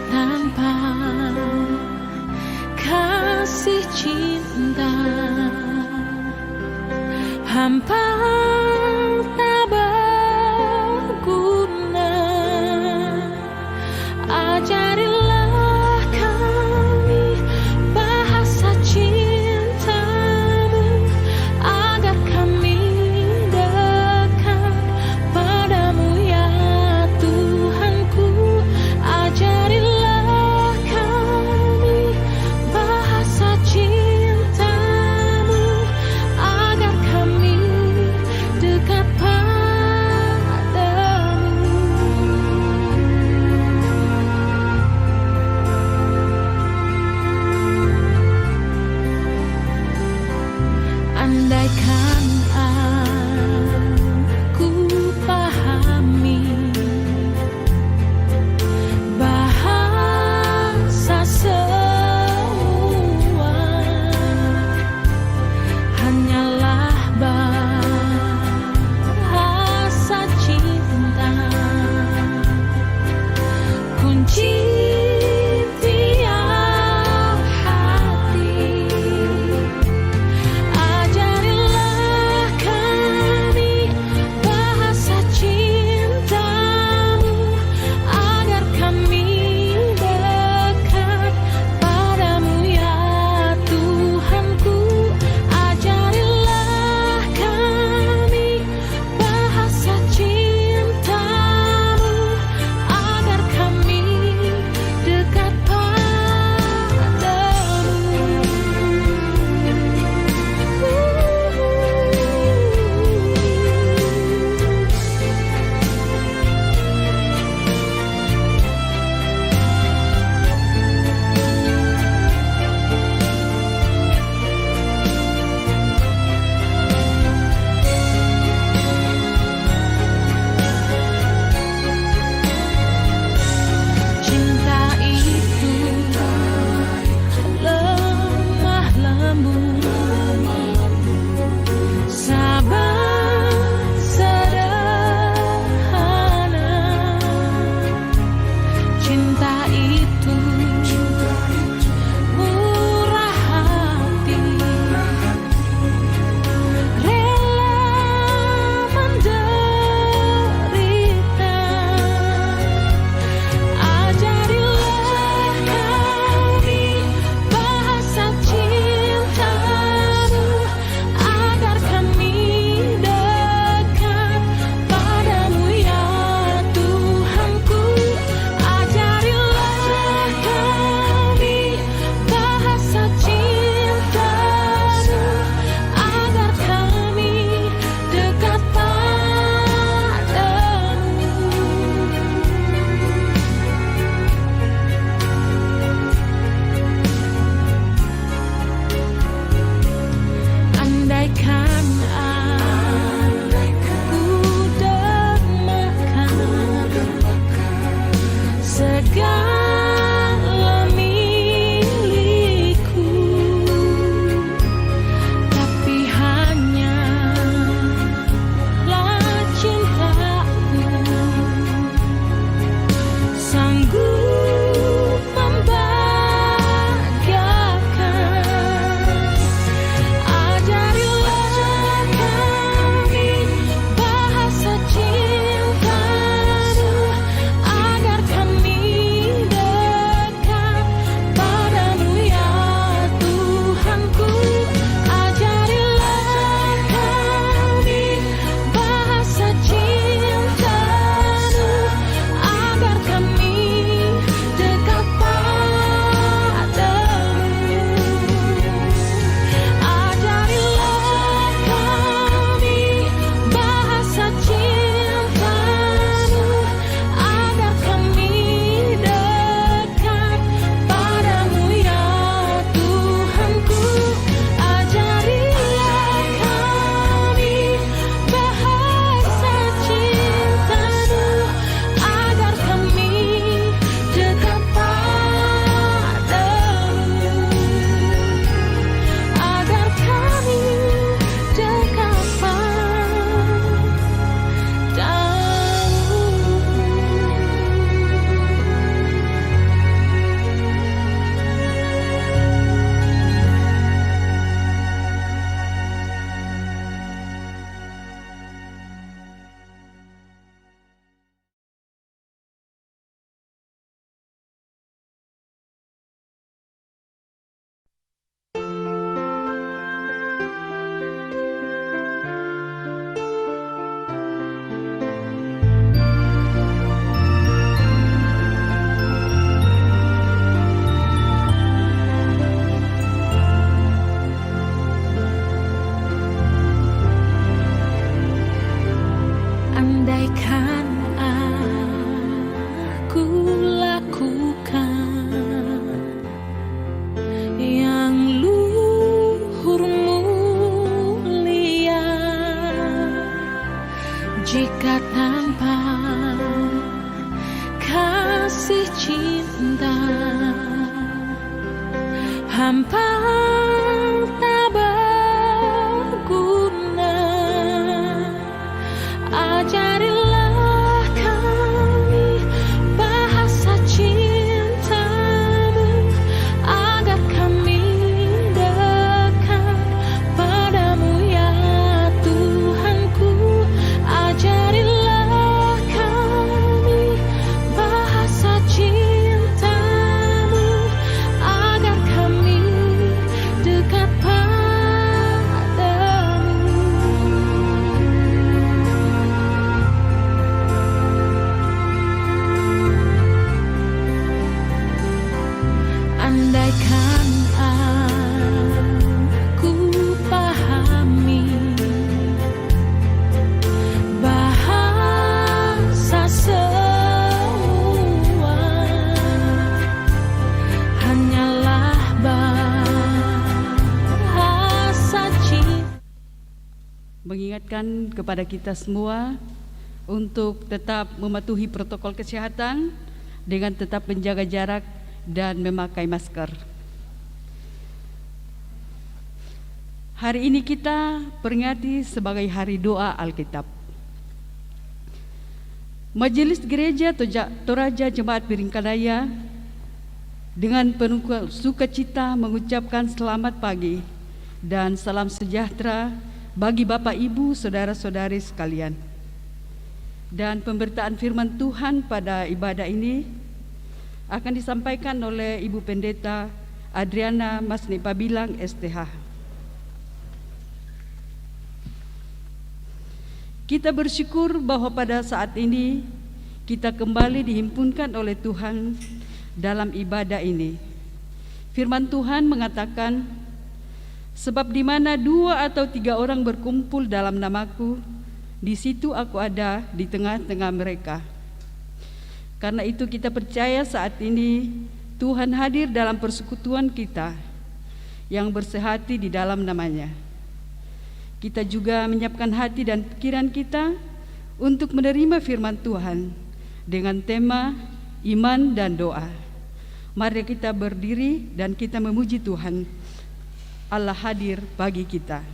tanpa kasih cinta. Hampa tak berguna. Ajarilah kami bahasa cintamu, agar kami dekat padamu ya Tuhanku. Ajarilah kami bahasa cintamu, agar kami Andaikan aku lakukan yang luhur mulia, jika tanpa kasih cinta hampa tak berguna. Ajarilah kami bahasa cintamu, agar kami dekat padamu ya Tuhanku. Ajarilah kami bahasa cintamu, agar kami dekat padamu. Andaikan aku pahami bahasa semua, hanyalah bahasa cinta. Mengingatkan kepada kita semua untuk tetap mematuhi protokol kesehatan dengan tetap menjaga jarak dan memakai masker. Hari ini kita peringati sebagai Hari Doa Alkitab. Majelis Gereja Toraja Jemaat Biringkanaya dengan penuh sukacita mengucapkan selamat pagi dan salam sejahtera bagi Bapak Ibu Saudara-saudari sekalian. Dan pemberitaan firman Tuhan pada ibadah ini akan disampaikan oleh Ibu Pendeta Adriana Masni Pabilang STH. Kita bersyukur bahwa pada saat ini kita kembali dihimpunkan oleh Tuhan dalam ibadah ini. Firman Tuhan mengatakan, sebab di mana 2 atau 3 orang berkumpul dalam namaku, di situ aku ada di tengah-tengah mereka. Karena itu kita percaya saat ini Tuhan hadir dalam persekutuan kita yang bersehati di dalam namanya. Kita juga menyiapkan hati dan pikiran kita untuk menerima firman Tuhan dengan tema iman dan doa. Mari kita berdiri dan kita memuji Tuhan. Allah hadir bagi kita.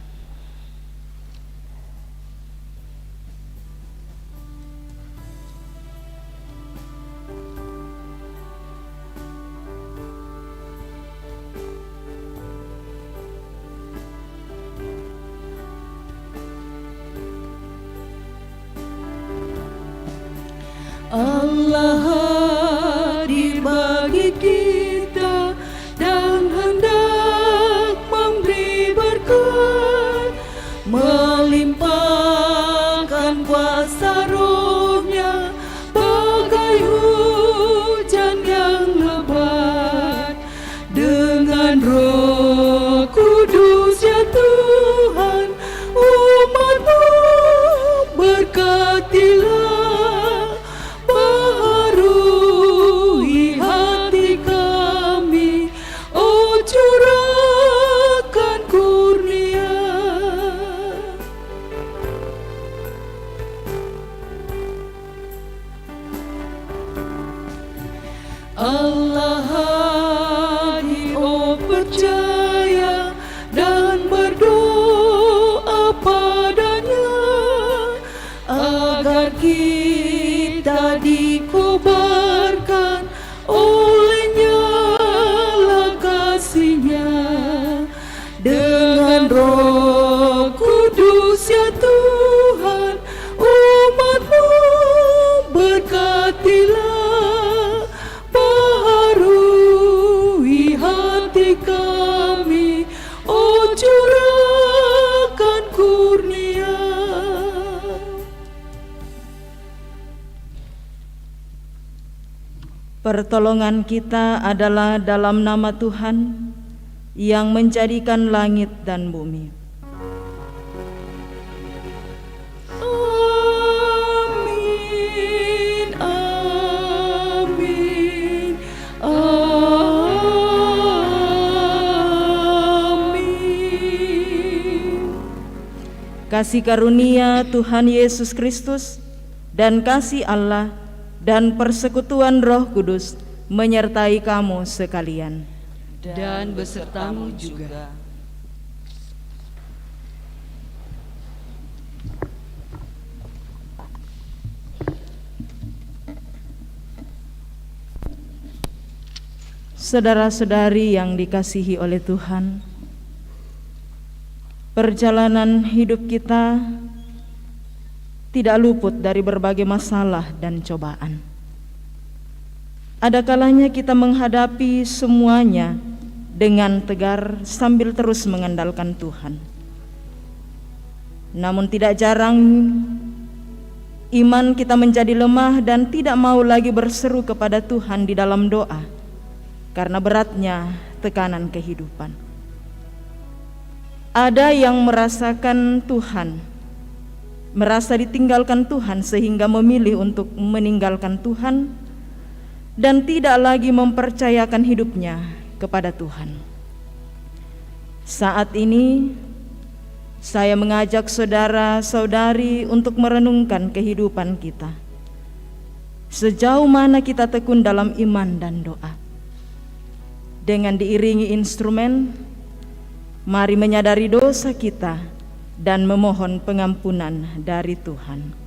Allah hadir bagi kita dan hendak memberi berkat, melimpahkan kuasa Roh-Nya bagai hujan yang lebat. Dengan Roh Kudus ya Tuhan, umat-Mu berkatilah. Allah hadir, oh percaya dan berdoa padanya, agar kita dikobarkan oleh nyala kasih-Nya. Dengan Roh Kudus ya Tuhan, umat-Mu berkatilah. Kami, oh curahkan kurnia. Pertolongan kita adalah dalam nama Tuhan yang menjadikan langit dan bumi. Amin. kasih karunia Tuhan Yesus Kristus, dan kasih Allah, dan persekutuan Roh Kudus menyertai kamu sekalian. Dan besertamu juga. Saudara-saudari yang dikasihi oleh Tuhan, perjalanan hidup kita tidak luput dari berbagai masalah dan cobaan. Ada kalanya kita menghadapi semuanya dengan tegar sambil terus mengandalkan Tuhan. Namun tidak jarang iman kita menjadi lemah dan tidak mau lagi berseru kepada Tuhan di dalam doa karena beratnya tekanan kehidupan. Ada yang merasakan Tuhan, merasa ditinggalkan Tuhan sehingga memilih untuk meninggalkan Tuhan dan tidak lagi mempercayakan hidupnya kepada Tuhan. Saat ini saya mengajak saudara-saudari untuk merenungkan kehidupan kita. Sejauh mana kita tekun dalam iman dan doa. Dengan diiringi instrumen, mari menyadari dosa kita dan memohon pengampunan dari Tuhan.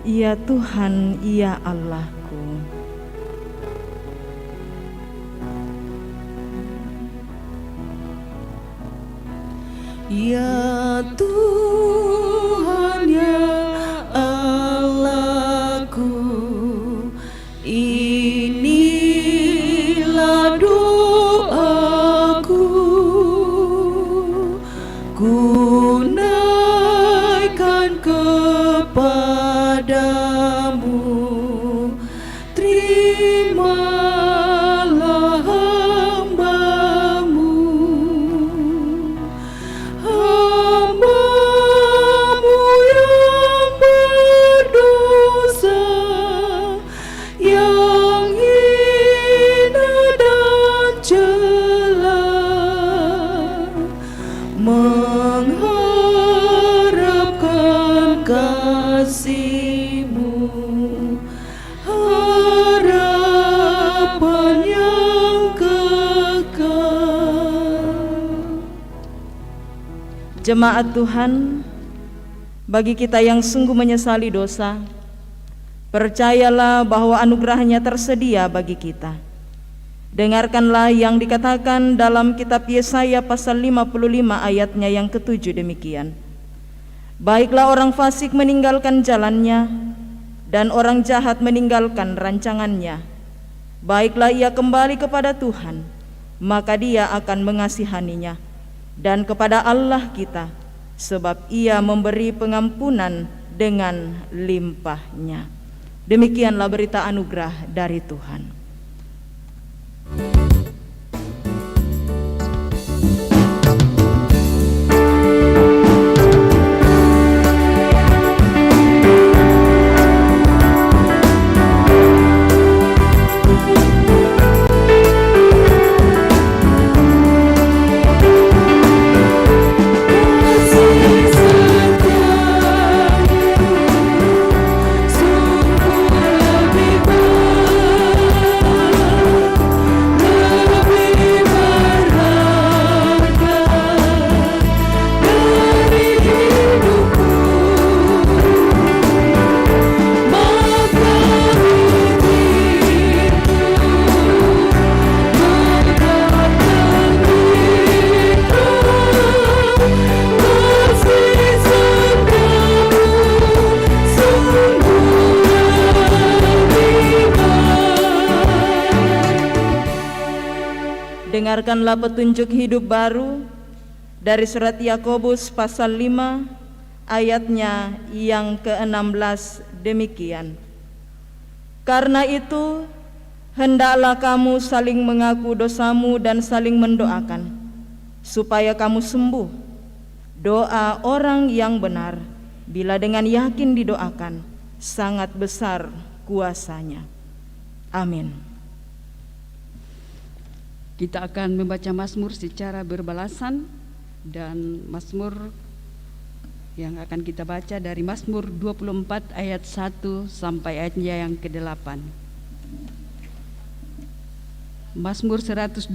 Ya Tuhan, ya Allahku, ya Tuhan, ya Allahku, inilah doaku, ku naikkan kepadamu, terimalah hambamu, hambamu yang berdosa, yang hina dan cela, mengharapkan kasih-Mu, harapan yang kekal. Jemaat Tuhan, bagi kita yang sungguh menyesali dosa, percayalah bahwa anugerah-Nya tersedia bagi kita. Dengarkanlah yang dikatakan dalam kitab Yesaya pasal 55 ayatnya yang ke-7 demikian. Baiklah orang fasik meninggalkan jalannya, dan orang jahat meninggalkan rancangannya. Baiklah ia kembali kepada Tuhan, maka Dia akan mengasihaninya, dan kepada Allah kita, sebab Ia memberi pengampunan dengan limpahnya. Demikianlah berita anugerah dari Tuhan. Sungguh lebih baik Dengarkanlah petunjuk hidup baru dari surat Yakobus pasal 5 ayatnya yang ke-16 demikian. Karena itu, hendaklah kamu saling mengaku dosamu dan saling mendoakan, supaya kamu sembuh. Doa orang yang benar, bila dengan yakin didoakan, sangat besar kuasanya. Amin. Kita akan membaca Mazmur secara berbalasan, dan Mazmur yang akan kita baca dari Mazmur 24 ayat 1 sampai ayatnya yang ke-8. Mazmur 124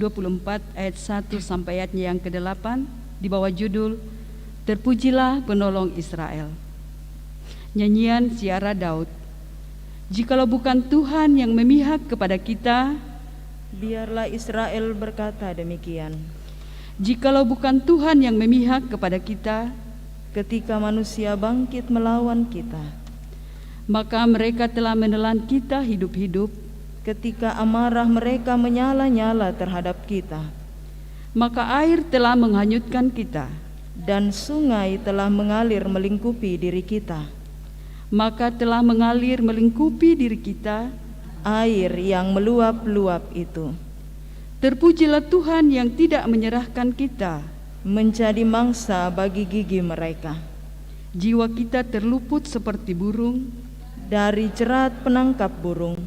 ayat 1 sampai ayatnya yang ke-8 di bawah judul Terpujilah Penolong Israel. Nyanyian Siara Daud. Jikalau bukan Tuhan yang memihak kepada kita, Biarlah Israel berkata demikian. jikalau bukan Tuhan yang memihak kepada kita, Ketika manusia bangkit melawan kita, maka mereka telah menelan kita hidup-hidup. ketika amarah mereka menyala-nyala terhadap kita, Maka air telah menghanyutkan kita, dan sungai telah mengalir melingkupi diri kita. maka telah mengalir melingkupi diri kita. Air yang meluap-luap itu Terpujilah Tuhan yang tidak menyerahkan kita. menjadi mangsa bagi gigi mereka. Jiwa kita terluput seperti burung, Dari jerat penangkap burung,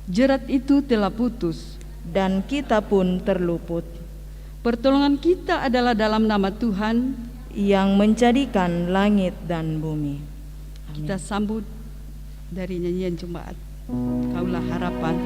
jerat itu telah putus. dan kita pun terluput. Pertolongan kita adalah dalam nama Tuhan. Yang menjadikan langit dan bumi. Amin. Kita sambut dari nyanyian Jumat, Kaulah Harapan.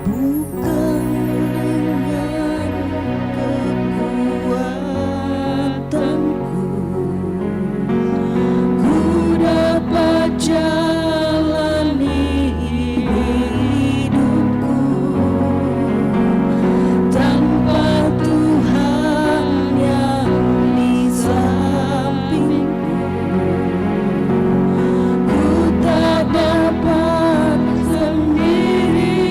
Bukan dengan kekuatanku ku dapat jalani hidupku, tanpa Tuhan yang di sampingku ku tak dapat sendiri.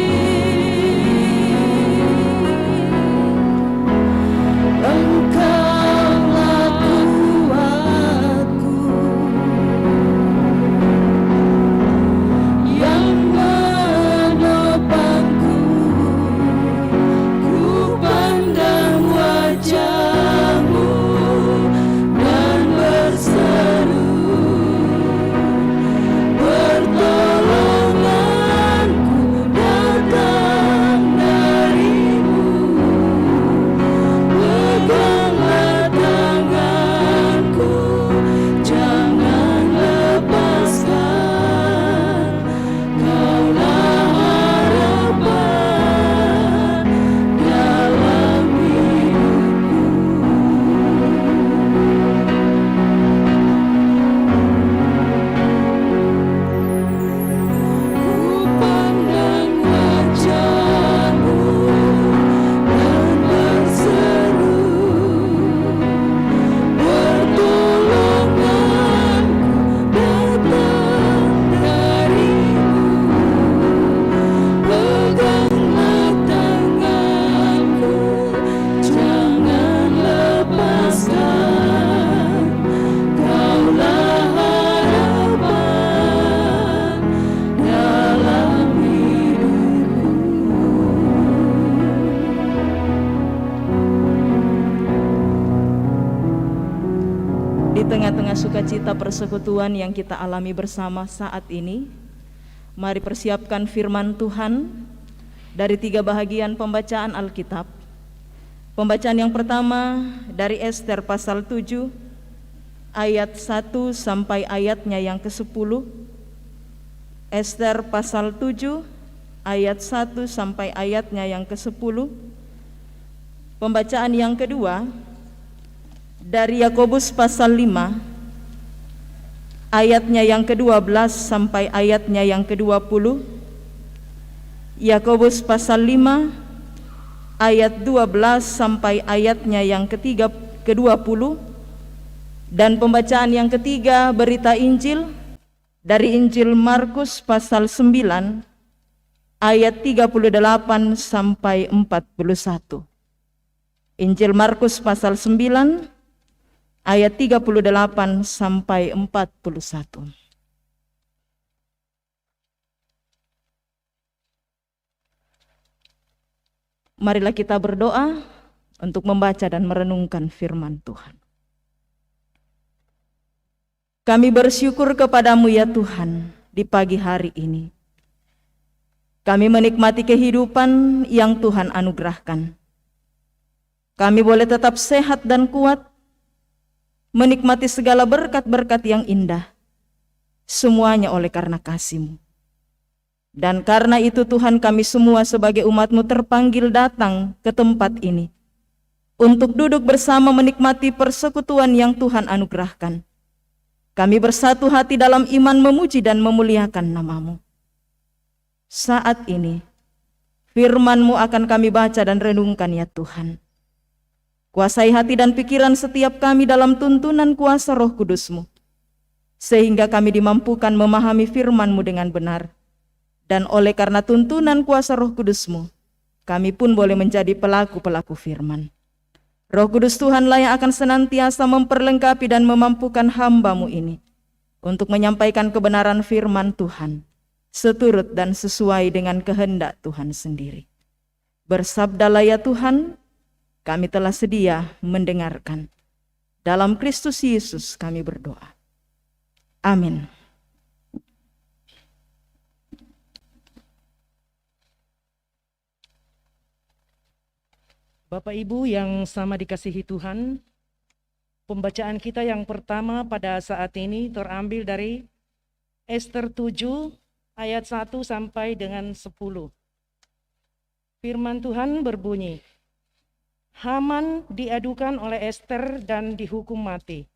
Engkaulah kuatku yang menopangku. Ku pandang wajah-Mu dan berseru, pertolonganku datang dari-Mu. Peganglah tanganku, jangan lepaskan. Kaulah harapan dalam hidupku. Ku pandang wajah-Mu dan berseru, pertolonganku datang dari-Mu. Peganglah tanganku, jangan lepaskan. Kaulah harapan dalam hidupku. Di tengah-tengah sukacita persekutuan yang kita alami bersama saat ini, mari persiapkan firman Tuhan dari 3 bahagian pembacaan Alkitab. Pembacaan yang pertama dari Ester pasal 7 ayat 1 sampai ayatnya yang ke-10. Ester pasal 7 ayat 1 sampai ayatnya yang ke-10. Pembacaan yang kedua dari Yakobus pasal 5 ayatnya yang ke-12 sampai ayatnya yang ke-20. Yakobus pasal 5 ayat 12 sampai ayatnya yang ke-20. Dan pembacaan yang ketiga, berita Injil dari Injil Markus pasal 9 ayat 38 sampai 41. Injil Markus pasal 9 ayat 38 sampai 41. Marilah kita berdoa untuk membaca dan merenungkan firman Tuhan. Kami bersyukur kepadamu ya Tuhan di pagi hari ini. Kami menikmati kehidupan yang Tuhan anugerahkan. Kami boleh tetap sehat dan kuat, menikmati segala berkat-berkat yang indah. Semuanya oleh karena kasih-Mu. Dan karena itu Tuhan, kami semua sebagai umat-Mu terpanggil datang ke tempat ini untuk duduk bersama menikmati persekutuan yang Tuhan anugerahkan. Kami bersatu hati dalam iman memuji dan memuliakan nama-Mu. Saat ini, firman-Mu akan kami baca dan renungkan ya Tuhan. Kuasai hati dan pikiran setiap kami dalam tuntunan kuasa Roh Kudus-Mu, sehingga kami dimampukan memahami firman-Mu dengan benar. Dan oleh karena tuntunan kuasa Roh Kudus-Mu, kami pun boleh menjadi pelaku-pelaku firman. Roh Kudus Tuhanlah yang akan senantiasa memperlengkapi dan memampukan hamba-Mu ini untuk menyampaikan kebenaran firman Tuhan, seturut dan sesuai dengan kehendak Tuhan sendiri. Bersabdalah ya Tuhan, kami telah sedia mendengarkan. Dalam Kristus Yesus kami berdoa. Amin. Bapak Ibu yang sama dikasihi Tuhan, pembacaan kita yang pertama pada saat ini terambil dari Ester 7 ayat 1 sampai dengan 10. Firman Tuhan berbunyi, Haman diadukan oleh Ester dan dihukum mati.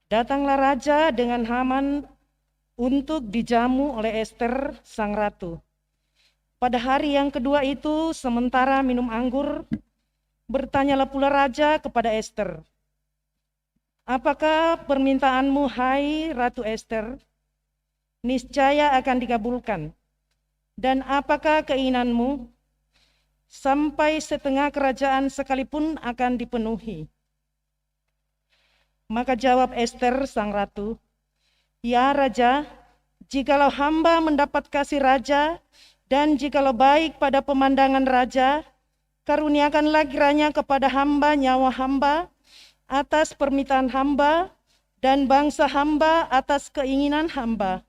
Datanglah raja dengan Haman untuk dijamu oleh Ester sang ratu. Pada hari yang kedua itu, sementara minum anggur, bertanyalah pula raja kepada Ester, apakah permintaanmu, hai Ratu Ester? Niscaya akan dikabulkan. Dan apakah keinginanmu? Sampai setengah kerajaan sekalipun akan dipenuhi. Maka jawab Ester sang ratu, ya raja, jikalau hamba mendapat kasih raja, dan jikalau baik pada pemandangan raja, karuniakanlah kiranya kepada hamba nyawa hamba atas permintaan hamba dan bangsa hamba atas keinginan hamba.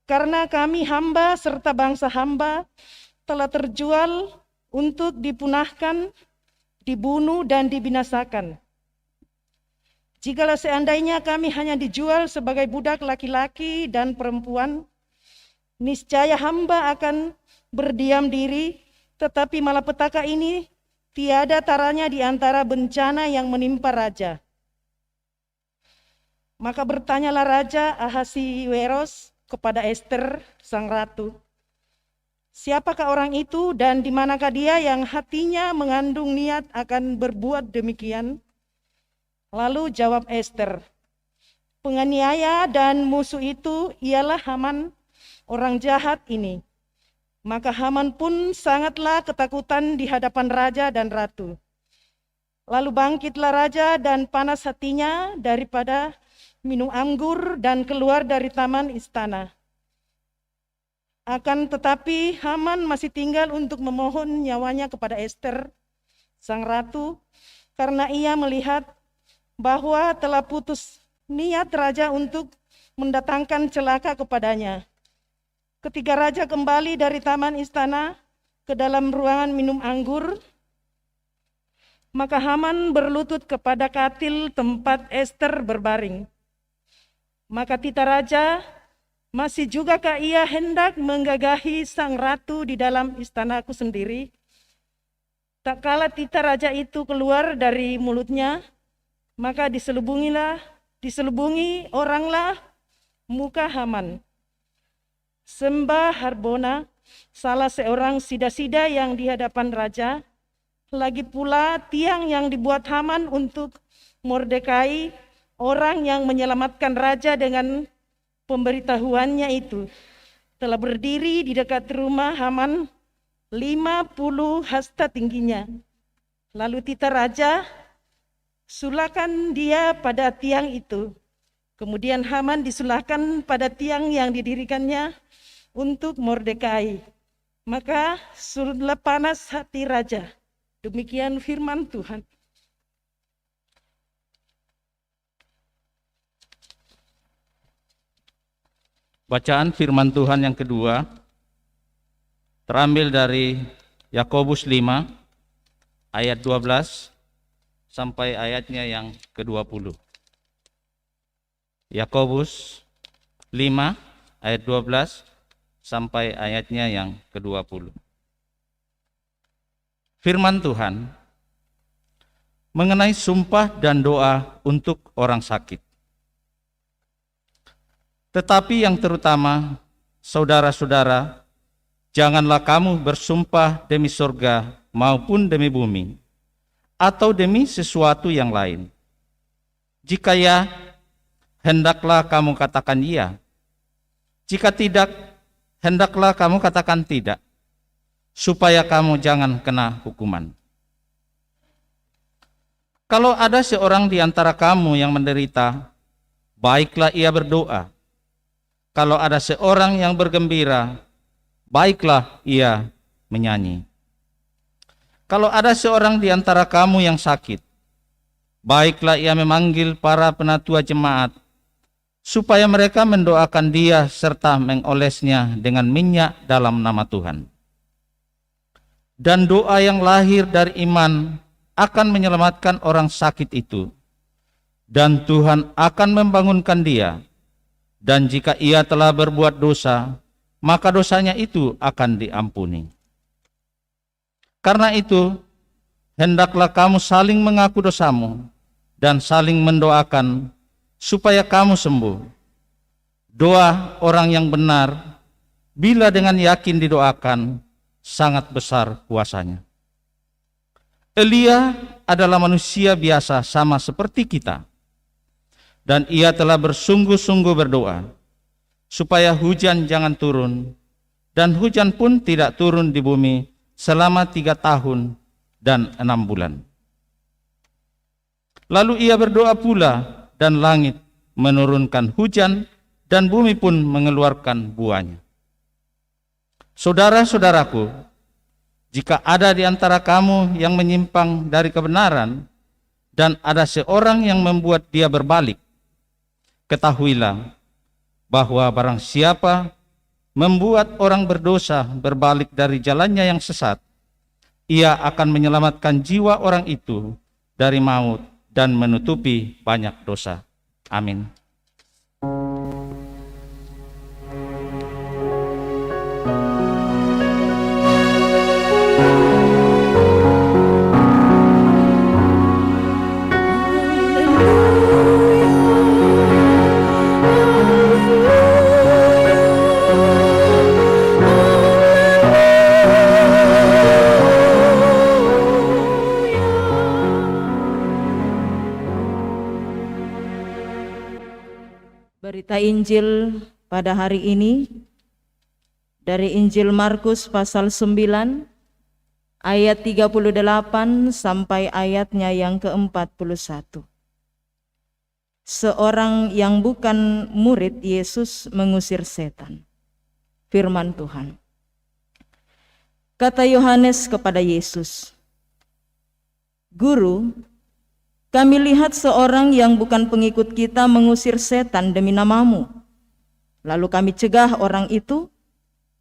Karena kami hamba serta bangsa hamba telah terjual untuk dipunahkan, dibunuh dan dibinasakan. Jikalau seandainya kami hanya dijual sebagai budak laki-laki dan perempuan, niscaya hamba akan berdiam diri, tetapi malapetaka ini tiada taranya di antara bencana yang menimpa raja. Maka bertanyalah Raja Ahasiweros kepada Ester sang ratu, siapakah orang itu dan di manakah dia yang hatinya mengandung niat akan berbuat demikian? Lalu jawab Ester, penganiaya dan musuh itu ialah Haman, orang jahat ini. Maka Haman pun sangatlah ketakutan di hadapan raja dan ratu. Lalu bangkitlah raja dan panas hatinya daripada minum anggur dan keluar dari taman istana. Akan tetapi Haman masih tinggal untuk memohon nyawanya kepada Ester, sang ratu, karena ia melihat bahwa telah putus niat raja untuk mendatangkan celaka kepadanya. Ketika raja kembali dari taman istana ke dalam ruangan minum anggur, maka Haman berlutut kepada katil tempat Ester berbaring. Maka tita raja, masih jugakah ia hendak menggagahi sang ratu di dalam istanaku sendiri? Tak kala tita raja itu keluar dari mulutnya, maka diselubungilah diselubungi oranglah muka Haman. Sembah Harbona, salah seorang sida-sida yang di hadapan raja, lagi pula tiang yang dibuat Haman untuk Mordekai, orang yang menyelamatkan raja dengan pemberitahuannya itu, telah berdiri di dekat rumah Haman 50 hasta tingginya. Lalu titah raja, sulakan dia pada tiang itu. Kemudian Haman disulahkan pada tiang yang didirikannya untuk Mordekai. Maka surutlah panas hati raja. Demikian firman Tuhan. Bacaan firman Tuhan yang kedua terambil dari Yakobus 5 ayat 12 sampai ayatnya yang ke-20. Yakobus 5 ayat 12 sampai ayatnya yang ke-20. Firman Tuhan mengenai sumpah dan doa untuk orang sakit. Tetapi yang terutama, saudara-saudara, janganlah kamu bersumpah demi surga maupun demi bumi, atau demi sesuatu yang lain. Jika ya, hendaklah kamu katakan iya. Jika tidak, hendaklah kamu katakan tidak, supaya kamu jangan kena hukuman. Kalau ada seorang di antara kamu yang menderita, baiklah ia berdoa. Kalau ada seorang yang bergembira, baiklah ia menyanyi. Kalau ada seorang di antara kamu yang sakit, baiklah ia memanggil para penatua jemaat, supaya mereka mendoakan dia serta mengolesnya dengan minyak dalam nama Tuhan. Dan doa yang lahir dari iman akan menyelamatkan orang sakit itu, dan Tuhan akan membangunkan dia. Dan jika ia telah berbuat dosa, maka dosanya itu akan diampuni. Karena itu, hendaklah kamu saling mengaku dosamu dan saling mendoakan supaya kamu sembuh. Doa orang yang benar, bila dengan yakin didoakan, sangat besar kuasanya. Elia adalah manusia biasa sama seperti kita. Dan ia telah bersungguh-sungguh berdoa, supaya hujan jangan turun, dan hujan pun tidak turun di bumi selama 3 tahun dan 6 bulan. Lalu ia berdoa pula, dan langit menurunkan hujan, dan bumi pun mengeluarkan buahnya. Saudara-saudaraku, jika ada di antara kamu yang menyimpang dari kebenaran, dan ada seorang yang membuat dia berbalik, ketahuilah bahwa barang siapa membuat orang berdosa berbalik dari jalannya yang sesat, ia akan menyelamatkan jiwa orang itu dari maut dan menutupi banyak dosa. Amin. Berita Injil pada hari ini dari Injil Markus pasal 9 ayat 38 sampai ayatnya yang ke-41. Seorang yang bukan murid Yesus mengusir setan. Firman Tuhan. Kata Yohanes kepada Yesus, "Guru, kami lihat seorang yang bukan pengikut kita mengusir setan demi namamu. Lalu kami cegah orang itu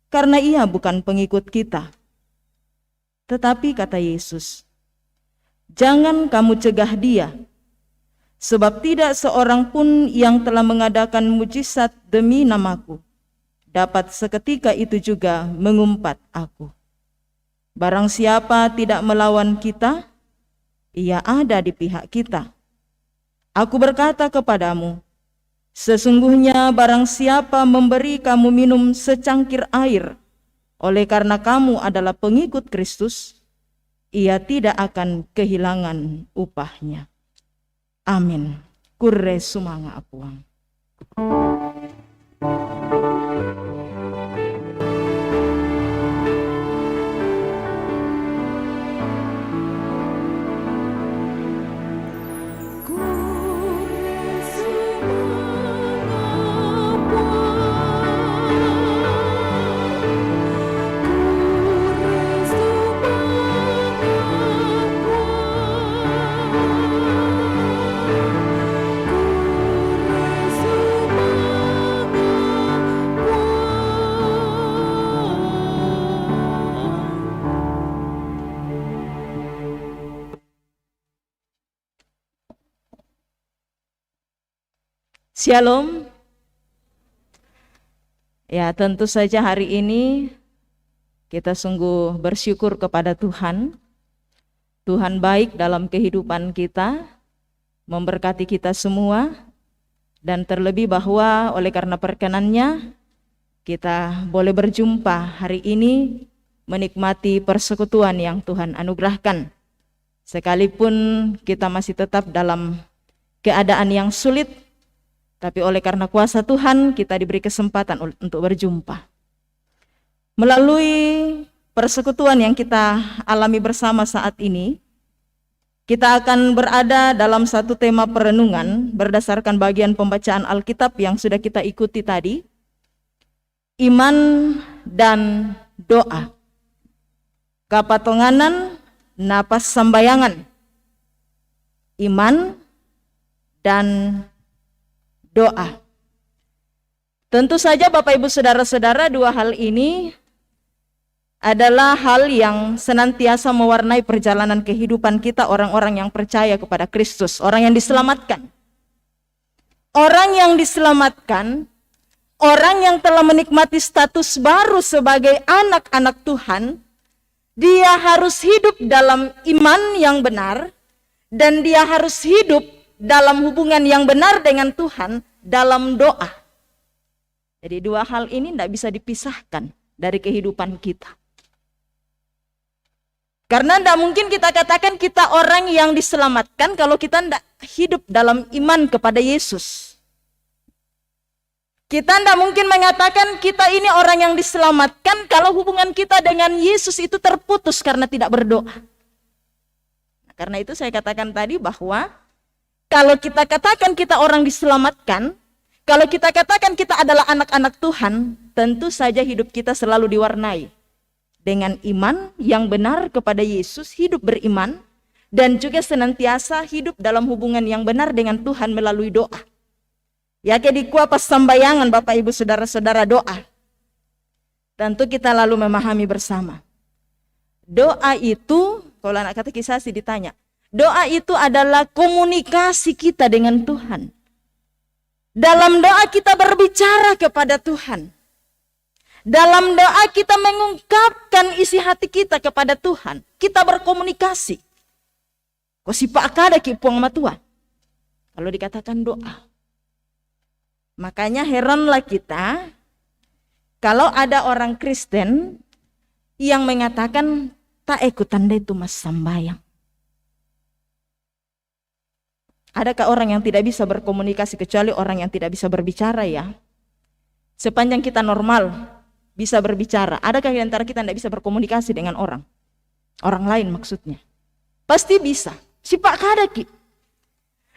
karena ia bukan pengikut kita." Tetapi kata Yesus, "Jangan kamu cegah dia, sebab tidak seorang pun yang telah mengadakan mujizat demi namaku dapat seketika itu juga mengumpat aku. Barang siapa tidak melawan kita, ia ada di pihak kita. Aku berkata kepadamu, sesungguhnya barang siapa memberi kamu minum secangkir air, oleh karena kamu adalah pengikut Kristus, ia tidak akan kehilangan upahnya. Amin. Kurre sumanga apuang. Shalom. Ya, tentu saja hari ini kita sungguh bersyukur kepada Tuhan. Tuhan baik dalam kehidupan kita, memberkati kita semua, dan terlebih bahwa oleh karena perkenannya kita boleh berjumpa hari ini menikmati persekutuan yang Tuhan anugerahkan. Sekalipun kita masih tetap dalam keadaan yang sulit, tapi oleh karena kuasa Tuhan kita diberi kesempatan untuk berjumpa. Melalui persekutuan yang kita alami bersama saat ini, kita akan berada dalam satu tema perenungan berdasarkan bagian pembacaan Alkitab yang sudah kita ikuti tadi, iman dan doa. Kapatonganan napas sambayangan. Iman dan doa. Tentu saja Bapak Ibu Saudara-saudara, dua hal ini adalah hal yang senantiasa mewarnai perjalanan kehidupan kita, orang-orang yang percaya kepada Kristus, orang yang diselamatkan. Orang yang diselamatkan, orang yang telah menikmati status baru sebagai anak-anak Tuhan, dia harus hidup dalam iman yang benar, dan dia harus hidup dalam hubungan yang benar dengan Tuhan dalam doa. Jadi dua hal ini tidak bisa dipisahkan dari kehidupan kita. Karena tidak mungkin kita katakan kita orang yang diselamatkan kalau kita tidak hidup dalam iman kepada Yesus. Kita tidak mungkin mengatakan kita ini orang yang diselamatkan kalau hubungan kita dengan Yesus itu terputus karena tidak berdoa. Karena itu saya katakan tadi bahwa kalau kita katakan kita orang diselamatkan, kalau kita katakan kita adalah anak-anak Tuhan, tentu saja hidup kita selalu diwarnai dengan iman yang benar kepada Yesus, hidup beriman, dan juga senantiasa hidup dalam hubungan yang benar dengan Tuhan melalui doa. Ya, di kuapas sambayangan Bapak Ibu Saudara-saudara, doa. Tentu kita lalu memahami bersama. Doa itu, kalau anak katekisasi ditanya, doa itu adalah komunikasi kita dengan Tuhan. Dalam doa kita berbicara kepada Tuhan. Dalam doa kita mengungkapkan isi hati kita kepada Tuhan. Kita berkomunikasi. Kok si Pak kada ki puang matua? Kalau dikatakan doa. Makanya heranlah kita kalau ada orang Kristen yang mengatakan tak ikutan deh itu mas sambayang. Adakah orang yang tidak bisa berkomunikasi kecuali orang yang tidak bisa berbicara ya? Sepanjang kita normal bisa berbicara, adakah di antara kita tidak bisa berkomunikasi dengan orang? Orang lain maksudnya. Pasti bisa. Sipak kadaki.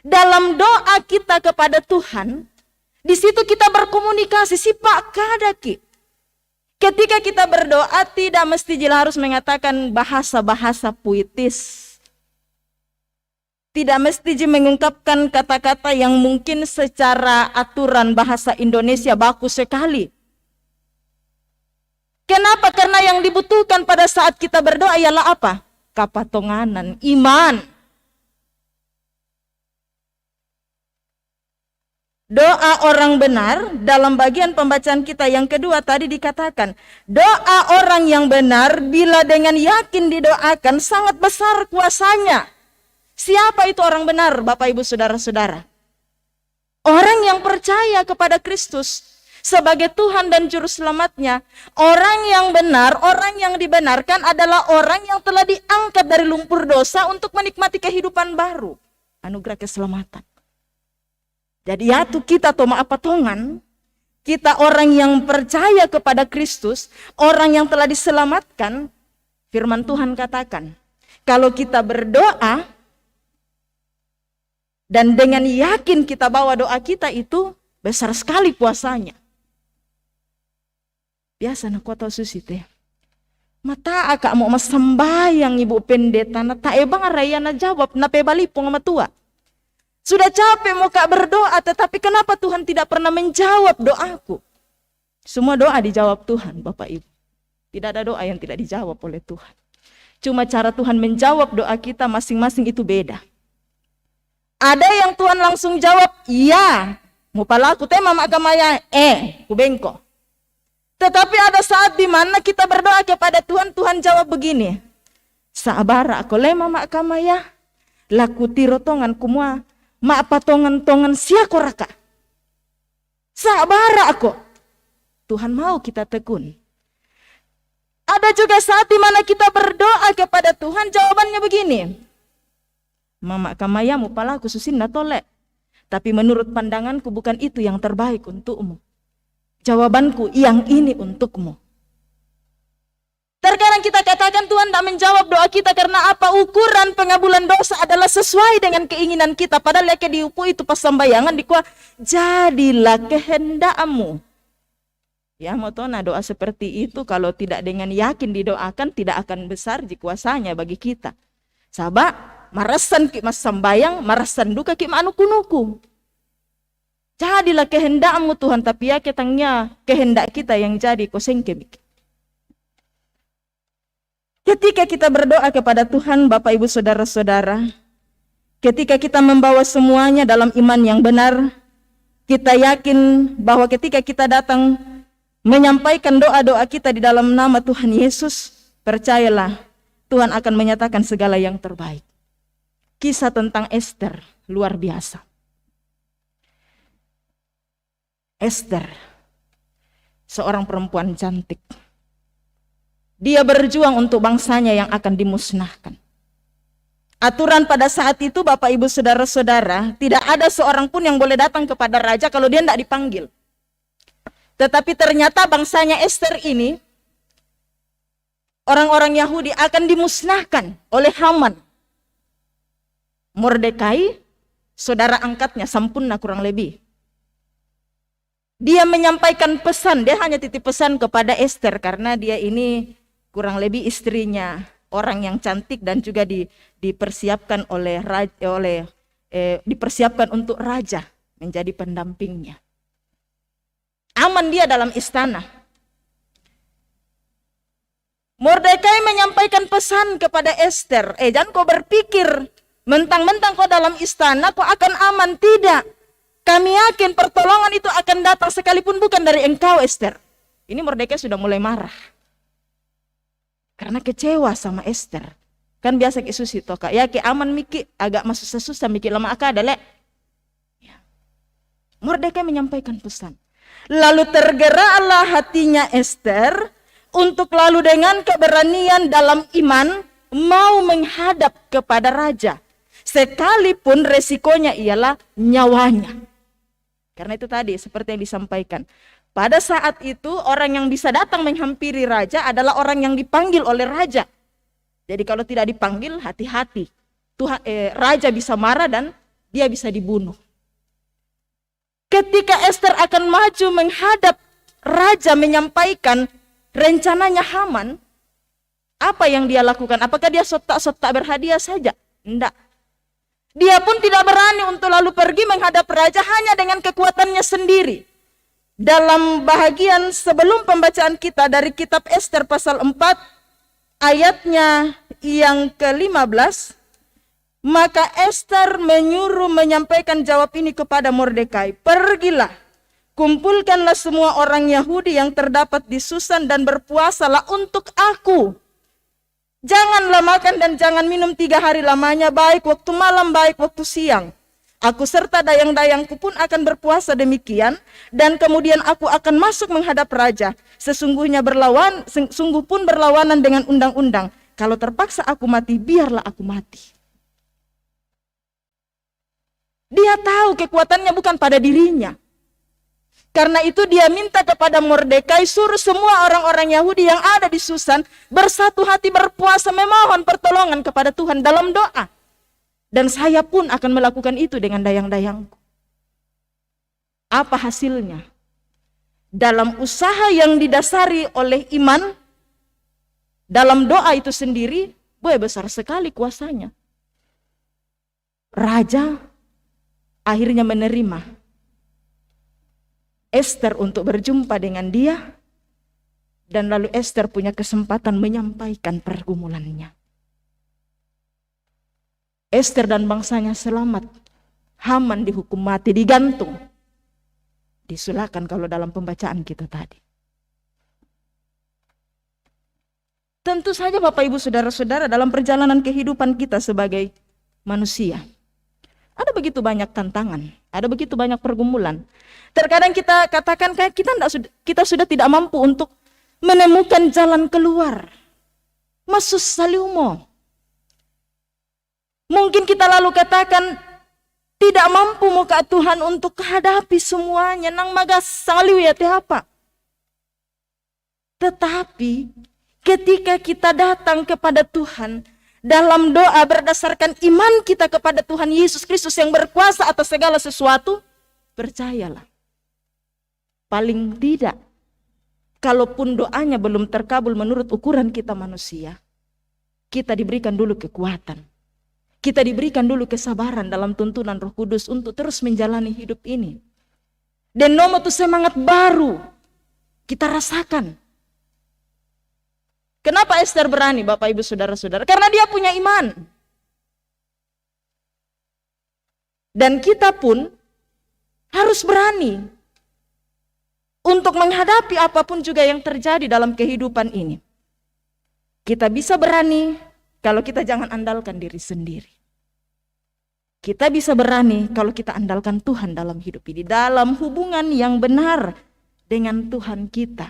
Dalam doa kita kepada Tuhan, di situ kita berkomunikasi, sipak kadaki. Ketika kita berdoa tidak mesti harus mengatakan bahasa-bahasa puitis. Tidak mesti mengungkapkan kata-kata yang mungkin secara aturan bahasa Indonesia baku sekali. Kenapa? Karena yang dibutuhkan pada saat kita berdoa ialah apa? Kapatonganan, iman. Doa orang benar, dalam bagian pembacaan kita yang kedua tadi dikatakan, doa orang yang benar bila dengan yakin didoakan sangat besar kuasanya. Siapa itu orang benar, Bapak Ibu Saudara-saudara? percaya kepada Kristus sebagai Tuhan dan Juru Selamatnya, orang yang benar, orang yang dibenarkan adalah orang yang telah diangkat dari lumpur dosa untuk menikmati kehidupan baru, anugerah keselamatan. Jadi ya tuh kita toh maapatongan, kita orang yang percaya kepada Kristus, orang yang telah diselamatkan, firman Tuhan katakan, kalau kita berdoa dan dengan yakin kita bawa doa kita itu besar sekali puasanya. Biasa nak kuat susi teh. Mata akak mau sembayang ibu pendeta, na tak ebang raya na jawab, na pebalipong sama tua. Sudah capek mau kak berdoa, tetapi kenapa Tuhan tidak pernah menjawab doaku? Semua doa dijawab Tuhan, Bapak Ibu. Tidak ada doa yang tidak dijawab oleh Tuhan. Cuma cara Tuhan menjawab doa kita masing-masing itu beda. Ada yang Tuhan langsung jawab, iya, mau palaku teh mama agamaya, kubengko. Tetapi ada saat di mana kita berdoa kepada Tuhan, Tuhan jawab begini, sabar aku le mama agamaya, laku tirotongan kumua, ma patongan-tongan siako raka. Sabar aku. Tuhan mau kita tekun. Ada juga saat di mana kita berdoa kepada Tuhan, jawabannya begini, mama kamaya mu palaku susin na tole. Tapi menurut pandanganku bukan itu yang terbaik untukmu. Jawabanku yang ini untukmu. Terkadang kita katakan Tuhan tidak menjawab doa kita karena apa? Ukuran pengabulan dosa adalah sesuai dengan keinginan kita. Padahal ya diupu itu pas sembayangan dikuah, jadilah kehendakmu. Ya mau tahu doa seperti itu kalau tidak dengan yakin didoakan tidak akan besar kuasanya bagi kita. Sabak marasan ki mas sembayang, marasan duka ki manuku-nuku. Jadilah kehendakmu Tuhan, tapi ya ketangnya kehendak kita yang jadi kosengkebik. Ketika kita berdoa kepada Tuhan, Bapak Ibu Saudara-saudara, ketika kita membawa semuanya dalam iman yang benar, kita yakin bahwa ketika kita datang menyampaikan doa-doa kita di dalam nama Tuhan Yesus, percayalah Tuhan akan menyatakan segala yang terbaik. Kisah tentang Esther luar biasa. Esther, seorang perempuan cantik. Dia berjuang untuk bangsanya yang akan dimusnahkan. Aturan pada saat itu Bapak Ibu Saudara-saudara, tidak ada seorang pun yang boleh datang kepada raja kalau dia tidak dipanggil. Tetapi ternyata bangsanya Esther ini, orang-orang Yahudi akan dimusnahkan oleh Haman. Mordekai, saudara angkatnya, Sampurna kurang lebih. Dia menyampaikan pesan, dia hanya titip pesan kepada Esther karena dia ini kurang lebih istrinya orang yang cantik dan juga dipersiapkan oleh dipersiapkan untuk raja menjadi pendampingnya. Aman dia dalam istana. Mordekai menyampaikan pesan kepada Esther, jangan kau berpikir mentang-mentang kau dalam istana kau akan aman, tidak. Kami yakin pertolongan itu akan datang sekalipun bukan dari engkau Esther. Ini Mordekai sudah mulai marah. Karena kecewa sama Esther. Kan biasa ke susi toka. Ya ke aman miki agak masuk susah miki lama akada lek. Ya. Mordekai menyampaikan pesan. Lalu tergeraklah hatinya Esther untuk lalu dengan keberanian dalam iman mau menghadap kepada raja. Sekalipun resikonya ialah nyawanya. Karena itu tadi seperti yang disampaikan. Pada saat itu orang yang bisa datang menghampiri raja adalah orang yang dipanggil oleh raja. Jadi kalau tidak dipanggil hati-hati. Raja bisa marah dan dia bisa dibunuh. Ketika Esther akan maju menghadap raja menyampaikan rencananya Haman, apa yang dia lakukan? Apakah dia sotak-sotak berhadiah saja? Tidak. Dia pun tidak berani untuk lalu pergi menghadap raja hanya dengan kekuatannya sendiri. Dalam bahagian sebelum pembacaan kita dari kitab Esther pasal 4 ayatnya yang ke-15, maka Esther menyuruh menyampaikan jawab ini kepada Mordekai. Pergilah, kumpulkanlah semua orang Yahudi yang terdapat di Susan dan berpuasalah untuk aku. Janganlah makan dan jangan minum 3 hari lamanya, baik waktu malam, baik waktu siang. Aku serta dayang-dayangku pun akan berpuasa demikian, dan kemudian aku akan masuk menghadap raja. Sungguh pun berlawanan dengan undang-undang. Kalau terpaksa aku mati, biarlah aku mati. Dia tahu kekuatannya bukan pada dirinya. Karena itu dia minta kepada Mordekai, suruh semua orang-orang Yahudi yang ada di Susan bersatu hati berpuasa memohon pertolongan kepada Tuhan dalam doa. Dan saya pun akan melakukan itu dengan dayang-dayangku. Apa hasilnya? Dalam usaha yang didasari oleh iman, dalam doa itu sendiri, besar sekali kuasanya. Raja akhirnya menerima Ester untuk berjumpa dengan dia, dan lalu Ester punya kesempatan menyampaikan pergumulannya. Ester dan bangsanya selamat. Haman dihukum mati, digantung. Disulahkan kalau dalam pembacaan kita tadi. Tentu saja Bapak Ibu Saudara-saudara, dalam perjalanan kehidupan kita sebagai manusia, ada begitu banyak tantangan, ada begitu banyak pergumulan. Terkadang kita katakan kayak kita sudah tidak mampu untuk menemukan jalan keluar. Masus saliumo. Mungkin kita lalu katakan tidak mampu muka Tuhan untuk hadapi semuanya, nang magas saliu ya apa. Tetapi ketika kita datang kepada Tuhan dalam doa berdasarkan iman kita kepada Tuhan Yesus Kristus yang berkuasa atas segala sesuatu, percayalah, paling tidak, kalaupun doanya belum terkabul menurut ukuran kita manusia, kita diberikan dulu kekuatan. Kita diberikan dulu kesabaran dalam tuntunan Roh Kudus untuk terus menjalani hidup ini. Dan nomor itu semangat baru kita rasakan. Kenapa Ester berani, Bapak Ibu Saudara-saudara? Karena dia punya iman. Dan kita pun harus berani untuk menghadapi apapun juga yang terjadi dalam kehidupan ini. Kita bisa berani kalau kita jangan andalkan diri sendiri. Kita bisa berani kalau kita andalkan Tuhan dalam hidup ini, dalam hubungan yang benar dengan Tuhan kita.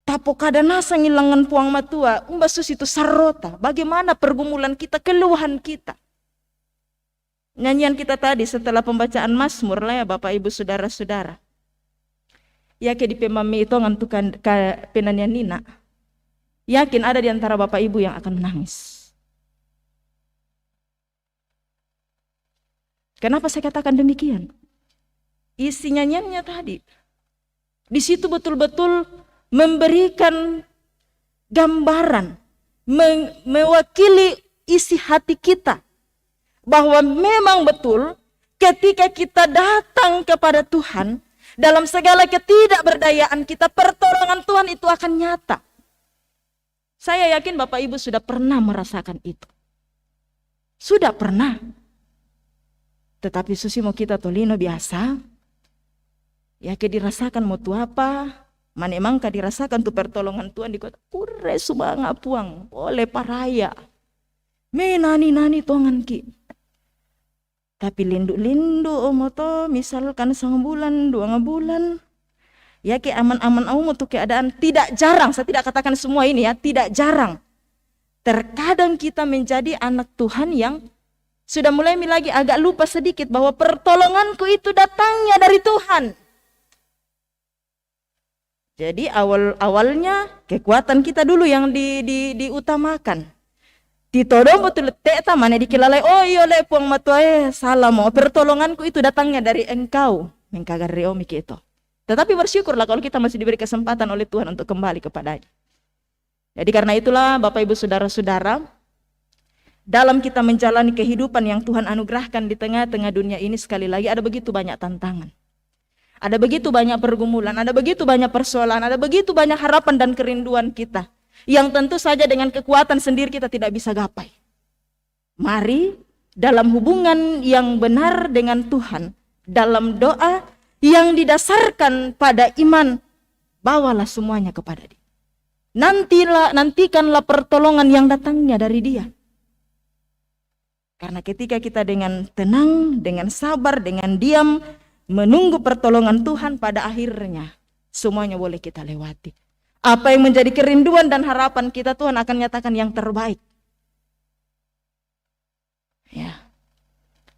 Tapo kada nasa ngilangan puang matua, umbasus itu sarota. Bagaimana pergumulan kita, keluhan kita. Nyanyian kita tadi setelah pembacaan Mazmur lah ya Bapak Ibu Saudara-saudara. Ya ke di pemami itu ngantukan penanyan Nina. Yakin ada di antara Bapak Ibu yang akan menangis. Kenapa saya katakan demikian? Isi nyanyiannya tadi. Di situ betul-betul memberikan gambaran, mewakili isi hati kita. Bahwa memang betul ketika kita datang kepada Tuhan, dalam segala ketidakberdayaan kita, pertolongan Tuhan itu akan nyata. Saya yakin Bapak Ibu sudah pernah merasakan itu. Sudah pernah. Tetapi susimo kita tolino biasa. Ya ke dirasakan mau tu apa. Mana emang ka dirasakan tu pertolongan Tuhan di kota. Ure subanga puang. Boleh paraya. Me nani tongan ki. Tapi lindu-lindu omoto misalkan 1 bulan, 2 bulan. Ya ke aman-aman mau tu keadaan tidak jarang. Saya tidak katakan semua ini ya. Tidak jarang. Terkadang kita menjadi anak Tuhan yang sudah mulai lagi agak lupa sedikit bahwa pertolonganku itu datangnya dari Tuhan. Jadi awalnya kekuatan kita dulu yang diutamakan. Titodong betul teta mana dikilalai, oh iya le puang matuae salah mau pertolonganku itu datangnya dari engkau. Mengkagar reomi itu. Tetapi bersyukurlah kalau kita masih diberi kesempatan oleh Tuhan untuk kembali kepadanya. Jadi karena itulah Bapak Ibu Saudara-saudara, dalam kita menjalani kehidupan yang Tuhan anugerahkan di tengah-tengah dunia ini, sekali lagi ada begitu banyak tantangan. Ada begitu banyak pergumulan, ada begitu banyak persoalan, ada begitu banyak harapan dan kerinduan kita. Yang tentu saja dengan kekuatan sendiri kita tidak bisa gapai. Mari dalam hubungan yang benar dengan Tuhan, dalam doa yang didasarkan pada iman, bawalah semuanya kepada Dia. Nantikanlah pertolongan yang datangnya dari Dia. Karena ketika kita dengan tenang, dengan sabar, dengan diam, menunggu pertolongan Tuhan, pada akhirnya semuanya boleh kita lewati. Apa yang menjadi kerinduan dan harapan kita, Tuhan akan nyatakan yang terbaik. Ya.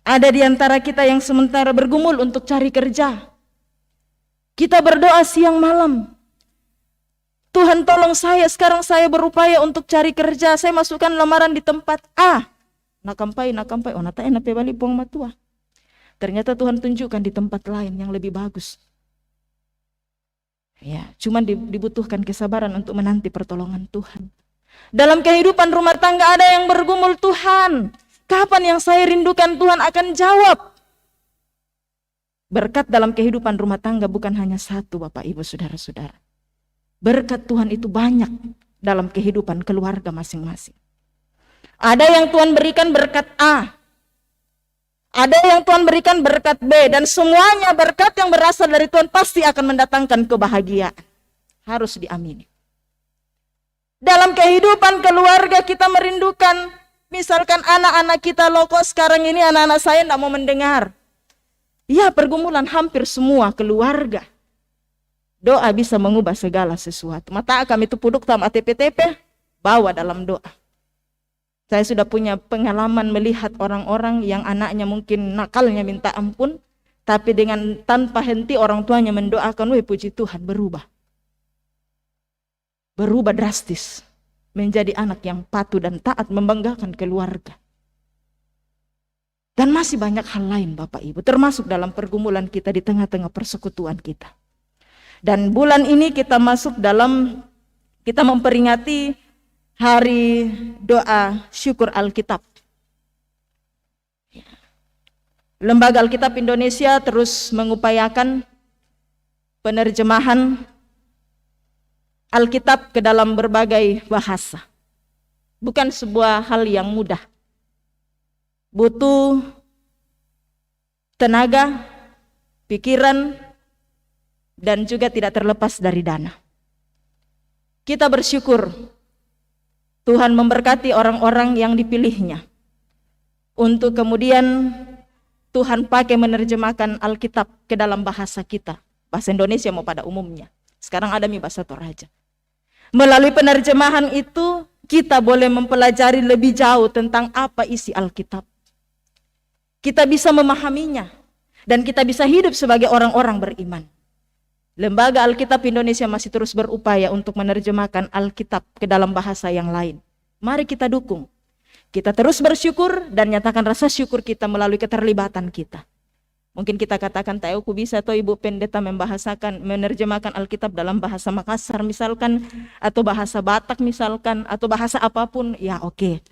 Ada di antara kita yang sementara bergumul untuk cari kerja. Kita berdoa siang malam. Tuhan tolong saya, sekarang saya berupaya untuk cari kerja. Saya masukkan lamaran di tempat A. Nakampai, oh nata enak balik buang matua. Ternyata Tuhan tunjukkan di tempat lain yang lebih bagus. Ya, cuman dibutuhkan kesabaran untuk menanti pertolongan Tuhan. Dalam kehidupan rumah tangga ada yang bergumul, Tuhan, kapan yang saya rindukan Tuhan akan jawab. Berkat dalam kehidupan rumah tangga bukan hanya satu, Bapak Ibu Saudara-saudara. Berkat Tuhan itu banyak dalam kehidupan keluarga masing-masing. Ada yang Tuhan berikan berkat A, ada yang Tuhan berikan berkat B, dan semuanya berkat yang berasal dari Tuhan pasti akan mendatangkan kebahagiaan. Harus diamini. Dalam kehidupan keluarga kita merindukan, misalkan anak-anak kita, loh kok sekarang ini anak-anak saya tidak mau mendengar. Ya, pergumulan hampir semua keluarga. Doa bisa mengubah segala sesuatu. Mata kami itu puduk tam ATP-TP, bawa dalam doa. Saya sudah punya pengalaman melihat orang-orang yang anaknya mungkin nakalnya minta ampun, tapi dengan tanpa henti orang tuanya mendoakan, weh puji Tuhan, berubah. Berubah drastis, menjadi anak yang patuh dan taat, membanggakan keluarga. Dan masih banyak hal lain Bapak Ibu, termasuk dalam pergumulan kita di tengah-tengah persekutuan kita. Dan bulan ini kita memperingati Hari Doa Syukur Alkitab. Lembaga Alkitab Indonesia terus mengupayakan penerjemahan Alkitab ke dalam berbagai bahasa. Bukan sebuah hal yang mudah. Butuh tenaga, pikiran, dan juga tidak terlepas dari dana. Kita bersyukur Tuhan memberkati orang-orang yang dipilihnya untuk kemudian Tuhan pakai menerjemahkan Alkitab ke dalam bahasa kita, bahasa Indonesia mau pada umumnya. Sekarang ada bahasa Toraja. Melalui penerjemahan itu kita boleh mempelajari lebih jauh tentang apa isi Alkitab. Kita bisa memahaminya dan kita bisa hidup sebagai orang-orang beriman. Lembaga Alkitab Indonesia masih terus berupaya untuk menerjemahkan Alkitab ke dalam bahasa yang lain. Mari kita dukung. Kita terus bersyukur dan nyatakan rasa syukur kita melalui keterlibatan kita. Mungkin kita katakan, aku bisa atau Ibu Pendeta menerjemahkan Alkitab dalam bahasa Makassar misalkan, atau bahasa Batak misalkan, atau bahasa apapun, ya oke.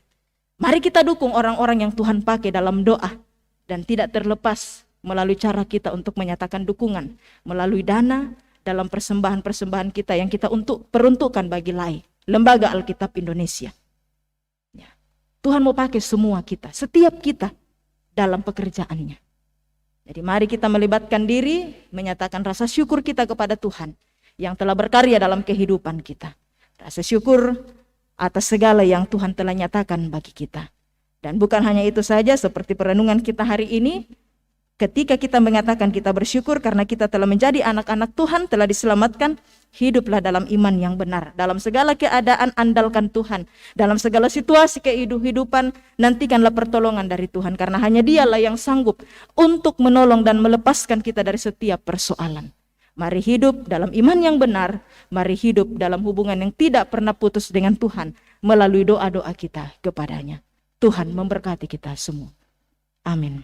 Mari kita dukung orang-orang yang Tuhan pakai dalam doa. Dan tidak terlepas melalui cara kita untuk menyatakan dukungan, melalui dana dalam persembahan-persembahan kita yang kita peruntukkan bagi LAI, Lembaga Alkitab Indonesia. Ya. Tuhan mau pakai semua kita, setiap kita dalam pekerjaannya. Jadi mari kita melibatkan diri, menyatakan rasa syukur kita kepada Tuhan yang telah berkarya dalam kehidupan kita. Rasa syukur atas segala yang Tuhan telah nyatakan bagi kita. Dan bukan hanya itu saja, seperti perenungan kita hari ini, ketika kita mengatakan kita bersyukur karena kita telah menjadi anak-anak Tuhan, telah diselamatkan, hiduplah dalam iman yang benar. Dalam segala keadaan andalkan Tuhan. Dalam segala situasi kehidupan nantikanlah pertolongan dari Tuhan. Karena hanya Dialah yang sanggup untuk menolong dan melepaskan kita dari setiap persoalan. Mari hidup dalam iman yang benar. Mari hidup dalam hubungan yang tidak pernah putus dengan Tuhan melalui doa-doa kita kepadanya. Tuhan memberkati kita semua. Amin.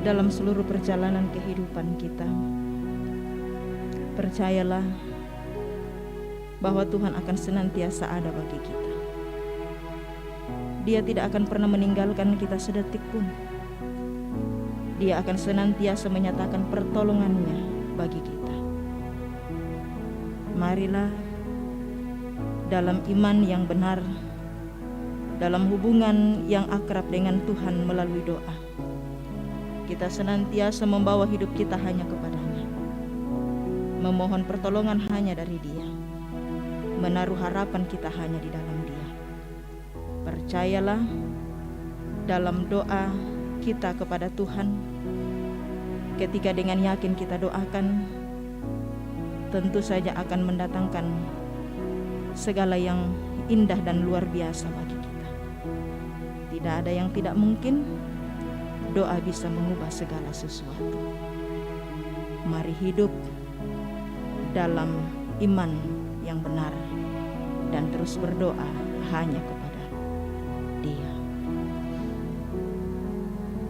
Dalam seluruh perjalanan kehidupan kita, Percayalah bahwa Tuhan akan senantiasa ada bagi kita. Dia tidak akan pernah meninggalkan kita sedetik pun. Dia akan senantiasa menyatakan pertolongannya bagi kita. Marilah dalam iman yang benar, dalam hubungan yang akrab dengan Tuhan melalui doa, kita senantiasa membawa hidup kita hanya kepadanya, memohon pertolongan hanya dari Dia, menaruh harapan kita hanya di dalam Dia. Percayalah dalam doa kita kepada Tuhan, ketika dengan yakin kita doakan, tentu saja akan mendatangkan segala yang indah dan luar biasa bagi kita. Tidak ada yang tidak mungkin. Doa bisa mengubah segala sesuatu. Mari hidup dalam iman yang benar dan terus berdoa hanya kepada Dia.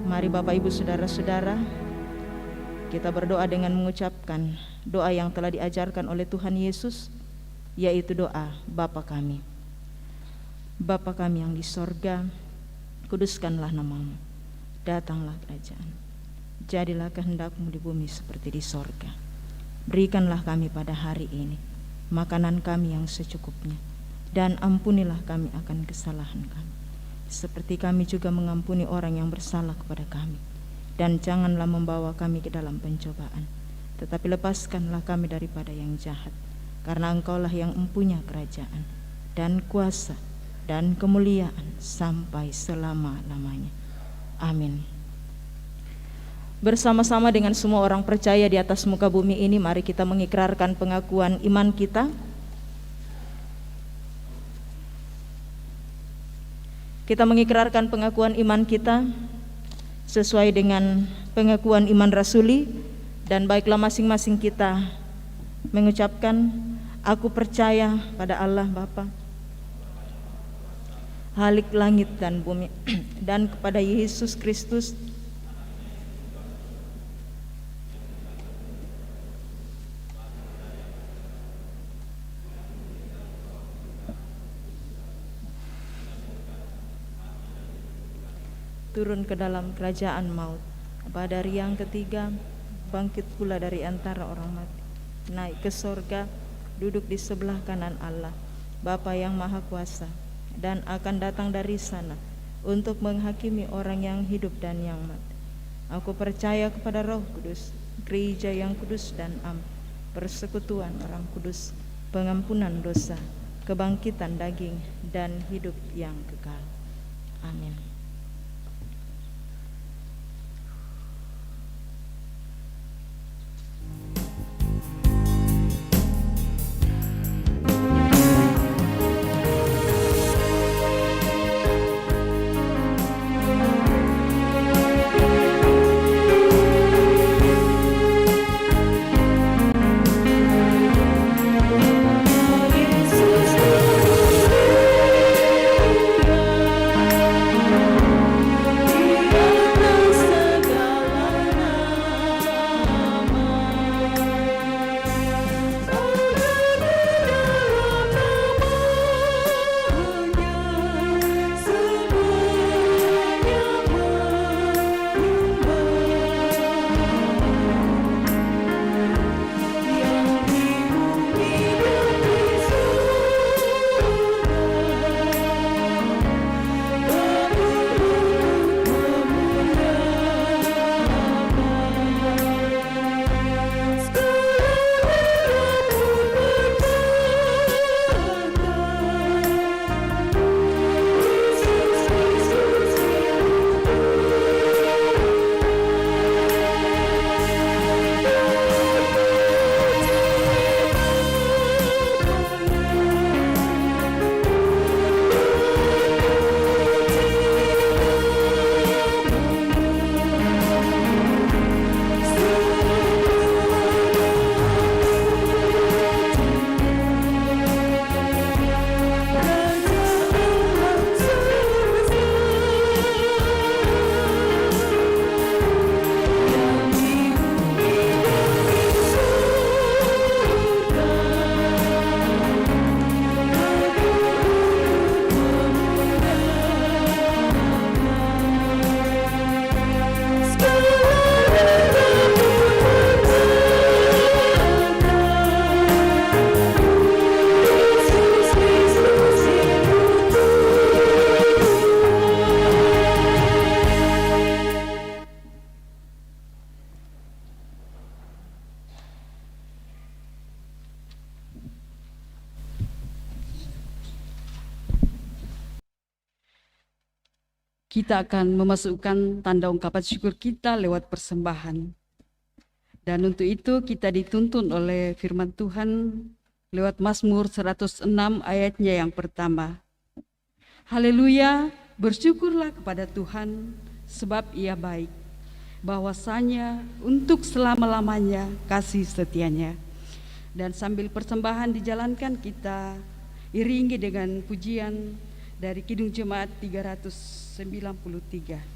Mari Bapak Ibu Saudara-saudara, kita berdoa dengan mengucapkan doa yang telah diajarkan oleh Tuhan Yesus, yaitu doa Bapa kami. Bapa kami yang di sorga, kuduskanlah namamu, datanglah kerajaan, jadilah kehendak-Mu di bumi seperti di sorga. Berikanlah kami pada hari ini makanan kami yang secukupnya, dan ampunilah kami akan kesalahan kami, seperti kami juga mengampuni orang yang bersalah kepada kami. Dan janganlah membawa kami ke dalam pencobaan, tetapi lepaskanlah kami daripada yang jahat, karena Engkaulah yang mempunyai kerajaan dan kuasa dan kemuliaan sampai selama-lamanya. Amin. Bersama-sama dengan semua orang percaya di atas muka bumi ini, mari kita mengikrarkan pengakuan iman kita. Kita mengikrarkan pengakuan iman kita sesuai dengan pengakuan iman rasuli, dan baiklah masing-masing kita mengucapkan, aku percaya pada Allah Bapa, Khalik langit dan bumi, dan kepada Yesus Kristus, turun ke dalam kerajaan maut, pada hari yang ketiga bangkit pula dari antara orang mati, naik ke sorga, duduk di sebelah kanan Allah Bapa yang Maha Kuasa, dan akan datang dari sana untuk menghakimi orang yang hidup dan yang mati. Aku percaya kepada Roh Kudus, gereja yang kudus dan am, persekutuan orang kudus, pengampunan dosa, kebangkitan daging, dan hidup yang kekal. Amin. Yesus, kita akan memasukkan tanda ungkapan syukur kita lewat persembahan. Dan untuk itu kita dituntun oleh firman Tuhan lewat Mazmur 106 ayatnya yang pertama. Haleluya, bersyukurlah kepada Tuhan sebab Ia baik, bahwasanya untuk selama-lamanya kasih setianya. Dan sambil persembahan dijalankan, kita iringi dengan pujian dari Kidung Jemaat 393.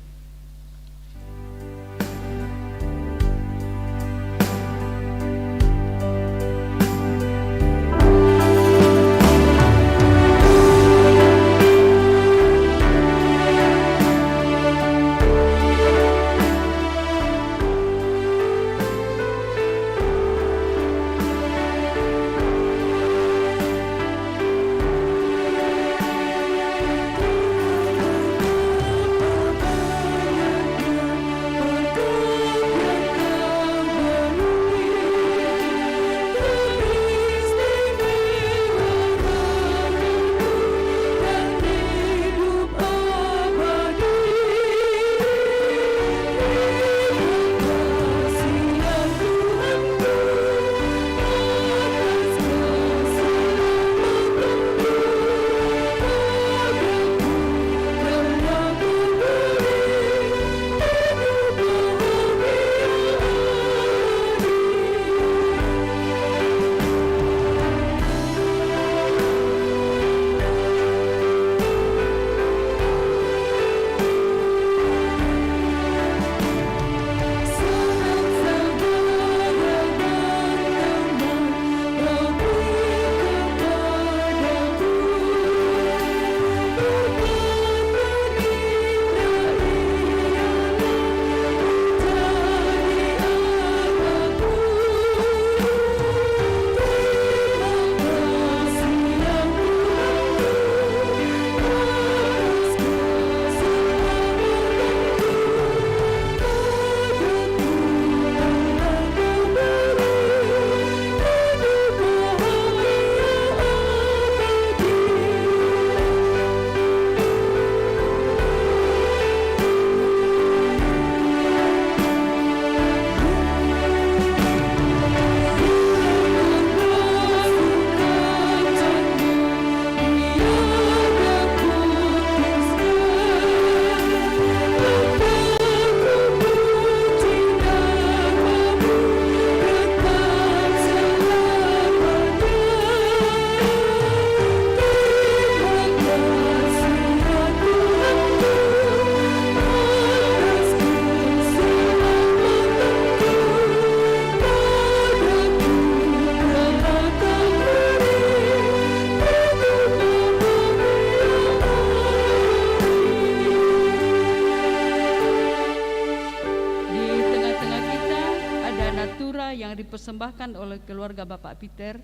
Dipersembahkan oleh keluarga Bapak Peter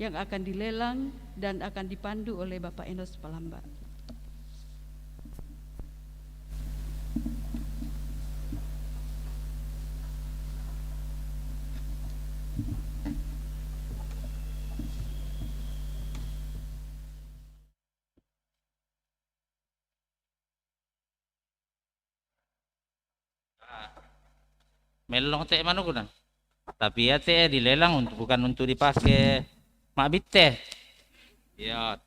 yang akan dilelang dan akan dipandu oleh Bapak Enos Palamba. Melong teh mana guna? Tapi ya teh dilelang bukan untuk dipakai mabit teh. Ya.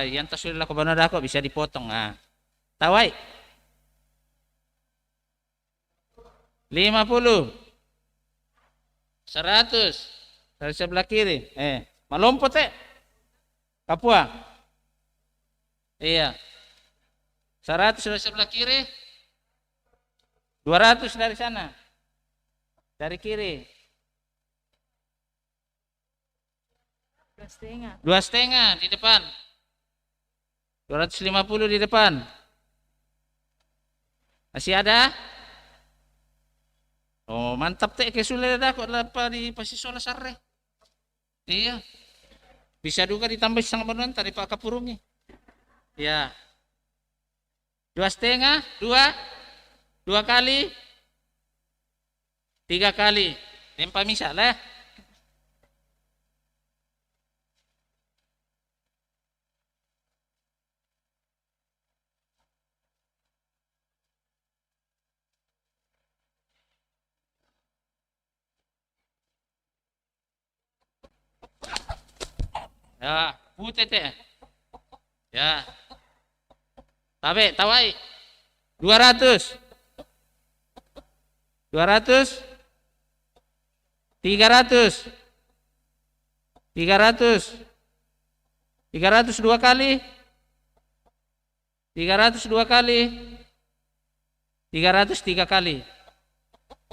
Yang tas sudah lakukan kok bisa dipotong. Nah. Tawai. 50. 100. Dari sebelah kiri. Malompot teh. Kapua. Iya. 100 dari sebelah kiri. 200 dari sana. Dari kiri. 2,5. 2,5 di depan. 250 di depan. Masih ada? Oh, mantap teh ke sulit ada kok lapa di pasisola sarre. Iya. Bisa juga ditambah sang benon tadi Pak Kapurungi. Ya. 2,5, 2 kali. 3 kali. Tempa misalnya. Ya, putih teh. Ya. Tabe, tawai. 200. 200. 300. 300. 300 dua kali. 300 dua kali. 300 tiga kali.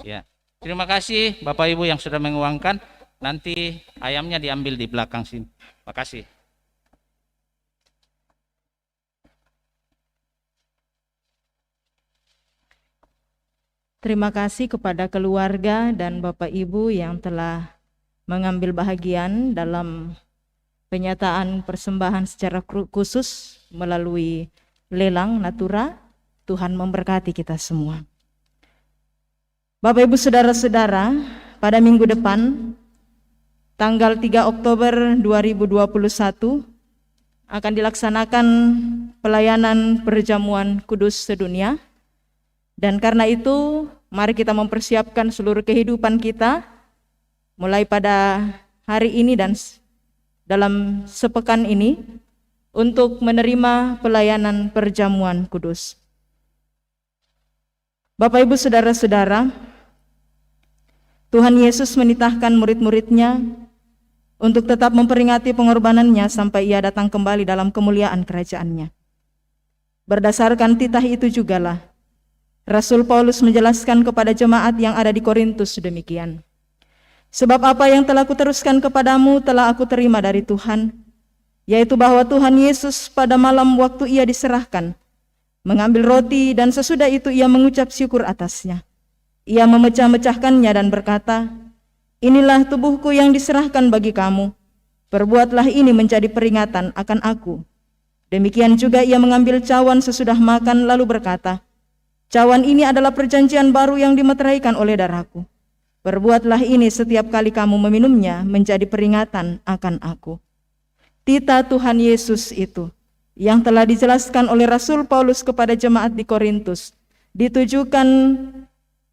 Ya. Terima kasih Bapak Ibu yang sudah menguangkan. Nanti ayamnya diambil di belakang sini. Makasih. Terima kasih kepada keluarga dan Bapak Ibu yang telah mengambil bahagian dalam penyataan persembahan secara khusus melalui lelang Natura. Tuhan memberkati kita semua. Bapak Ibu saudara-saudara, pada minggu depan tanggal 3 Oktober 2021 akan dilaksanakan pelayanan perjamuan kudus sedunia. Dan karena itu, mari kita mempersiapkan seluruh kehidupan kita mulai pada hari ini dan dalam sepekan ini untuk menerima pelayanan perjamuan kudus. Bapak Ibu saudara-saudara, Tuhan Yesus menitahkan murid-muridnya untuk tetap memperingati pengorbanannya sampai ia datang kembali dalam kemuliaan kerajaannya. Berdasarkan titah itu jugalah Rasul Paulus menjelaskan kepada jemaat yang ada di Korintus demikian. Sebab apa yang telah kuteruskan kepadamu telah aku terima dari Tuhan, yaitu bahwa Tuhan Yesus pada malam waktu ia diserahkan, mengambil roti dan sesudah itu ia mengucap syukur atasnya. Ia memecah-mecahkannya dan berkata, "Inilah tubuhku yang diserahkan bagi kamu. Perbuatlah ini menjadi peringatan akan aku." Demikian juga ia mengambil cawan sesudah makan lalu berkata, "Cawan ini adalah perjanjian baru yang dimeteraikan oleh darahku. Perbuatlah ini setiap kali kamu meminumnya menjadi peringatan akan aku." Titah Tuhan Yesus itu yang telah dijelaskan oleh Rasul Paulus kepada jemaat di Korintus ditujukan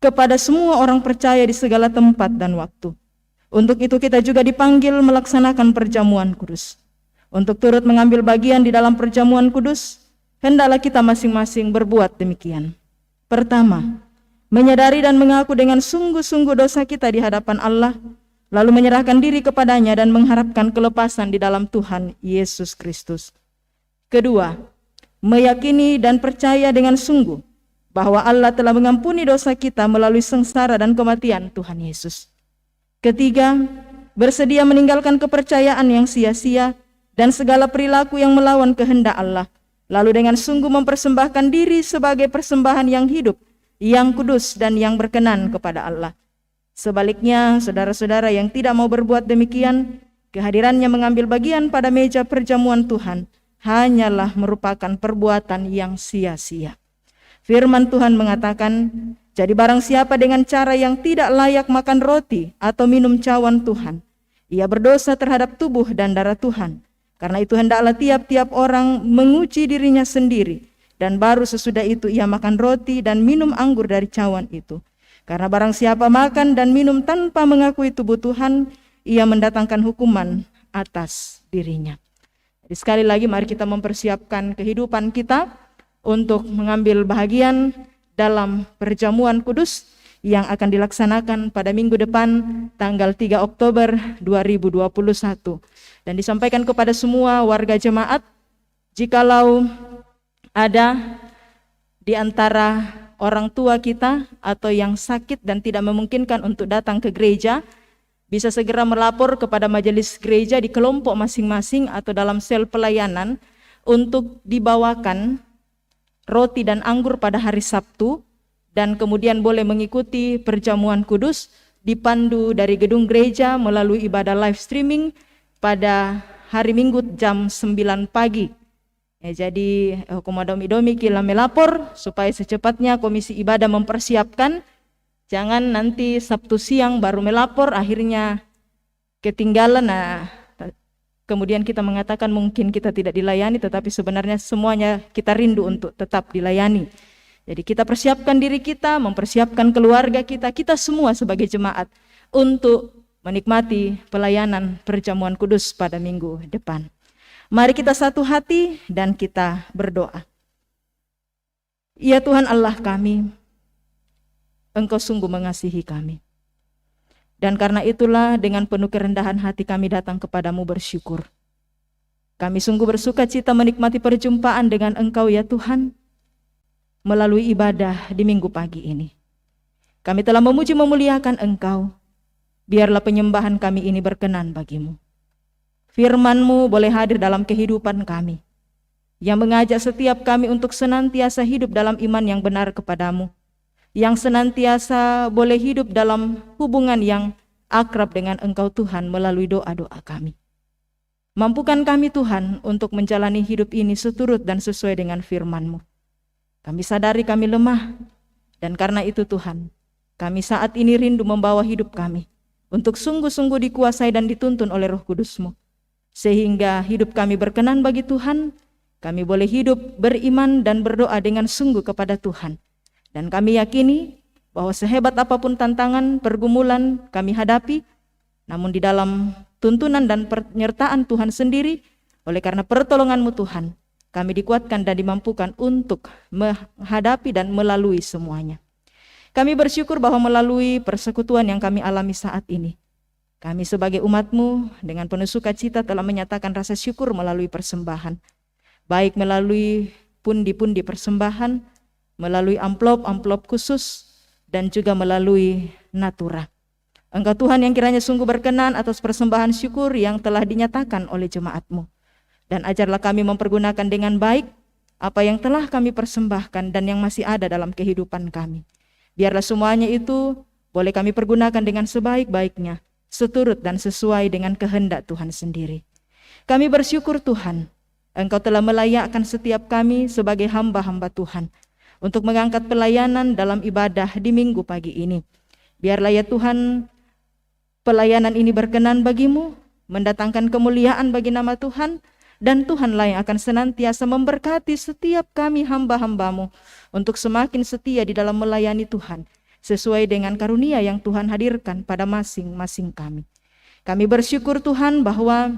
kepada semua orang percaya di segala tempat dan waktu. Untuk itu kita juga dipanggil melaksanakan perjamuan kudus. Untuk turut mengambil bagian di dalam perjamuan kudus, hendaklah kita masing-masing berbuat demikian. Pertama, menyadari dan mengaku dengan sungguh-sungguh dosa kita di hadapan Allah, lalu menyerahkan diri kepadanya dan mengharapkan kelepasan di dalam Tuhan Yesus Kristus. Kedua, meyakini dan percaya dengan sungguh bahwa Allah telah mengampuni dosa kita melalui sengsara dan kematian Tuhan Yesus. Ketiga, bersedia meninggalkan kepercayaan yang sia-sia dan segala perilaku yang melawan kehendak Allah, lalu dengan sungguh mempersembahkan diri sebagai persembahan yang hidup, yang kudus dan yang berkenan kepada Allah. Sebaliknya, saudara-saudara yang tidak mau berbuat demikian, kehadirannya mengambil bagian pada meja perjamuan Tuhan hanyalah merupakan perbuatan yang sia-sia. Firman Tuhan mengatakan, "Jadi barang siapa dengan cara yang tidak layak makan roti atau minum cawan Tuhan, ia berdosa terhadap tubuh dan darah Tuhan. Karena itu hendaklah tiap-tiap orang menguji dirinya sendiri, dan baru sesudah itu ia makan roti dan minum anggur dari cawan itu. Karena barang siapa makan dan minum tanpa mengakui tubuh Tuhan, ia mendatangkan hukuman atas dirinya." Jadi sekali lagi mari kita mempersiapkan kehidupan kita untuk mengambil bahagian dalam perjamuan kudus yang akan dilaksanakan pada minggu depan tanggal 3 Oktober 2021. Dan disampaikan kepada semua warga jemaat, jikalau ada di antara orang tua kita atau yang sakit dan tidak memungkinkan untuk datang ke gereja, bisa segera melapor kepada majelis gereja di kelompok masing-masing atau dalam sel pelayanan untuk dibawakan roti dan anggur pada hari Sabtu, dan kemudian boleh mengikuti perjamuan kudus dipandu dari gedung gereja melalui ibadah live streaming pada hari Minggu jam 9 pagi. Jadi komodomi-domi kila melapor supaya secepatnya komisi ibadah mempersiapkan. Jangan nanti Sabtu siang baru melapor, akhirnya ketinggalan. Kemudian kita mengatakan mungkin kita tidak dilayani, tetapi sebenarnya semuanya kita rindu untuk tetap dilayani. Jadi kita persiapkan diri kita, mempersiapkan keluarga kita, kita semua sebagai jemaat untuk menikmati pelayanan perjamuan kudus pada minggu depan. Mari kita satu hati dan kita berdoa. Ya Tuhan Allah kami, Engkau sungguh mengasihi kami. Dan karena itulah dengan penuh kerendahan hati kami datang kepadamu bersyukur. Kami sungguh bersuka cita menikmati perjumpaan dengan Engkau ya Tuhan, melalui ibadah di minggu pagi ini. Kami telah memuji memuliakan Engkau, biarlah penyembahan kami ini berkenan bagimu. Firman-Mu boleh hadir dalam kehidupan kami, yang mengajak setiap kami untuk senantiasa hidup dalam iman yang benar kepadamu, yang senantiasa boleh hidup dalam hubungan yang akrab dengan Engkau Tuhan melalui doa-doa kami. Mampukan kami Tuhan untuk menjalani hidup ini seturut dan sesuai dengan firman-Mu. Kami sadari kami lemah, dan karena itu Tuhan, kami saat ini rindu membawa hidup kami untuk sungguh-sungguh dikuasai dan dituntun oleh Roh Kudus-Mu. Sehingga hidup kami berkenan bagi Tuhan, kami boleh hidup beriman dan berdoa dengan sungguh kepada Tuhan. Dan kami yakini bahwa sehebat apapun tantangan, pergumulan kami hadapi, namun di dalam tuntunan dan penyertaan Tuhan sendiri, oleh karena pertolongan-Mu Tuhan, kami dikuatkan dan dimampukan untuk menghadapi dan melalui semuanya. Kami bersyukur bahwa melalui persekutuan yang kami alami saat ini, kami sebagai umat-Mu dengan penuh sukacita telah menyatakan rasa syukur melalui persembahan, baik melalui pundi-pundi persembahan, melalui amplop-amplop khusus, dan juga melalui natura. Engkau Tuhan yang kiranya sungguh berkenan atas persembahan syukur yang telah dinyatakan oleh jemaat-Mu. Dan ajarlah kami mempergunakan dengan baik apa yang telah kami persembahkan dan yang masih ada dalam kehidupan kami. Biarlah semuanya itu boleh kami pergunakan dengan sebaik-baiknya, seturut dan sesuai dengan kehendak Tuhan sendiri. Kami bersyukur Tuhan, Engkau telah melayakkan setiap kami sebagai hamba-hamba Tuhan untuk mengangkat pelayanan dalam ibadah di minggu pagi ini. Biarlah ya Tuhan, pelayanan ini berkenan bagi-Mu, mendatangkan kemuliaan bagi nama Tuhan, dan Tuhanlah yang akan senantiasa memberkati setiap kami hamba-hamba-Mu untuk semakin setia di dalam melayani Tuhan, sesuai dengan karunia yang Tuhan hadirkan pada masing-masing kami. Kami bersyukur Tuhan bahwa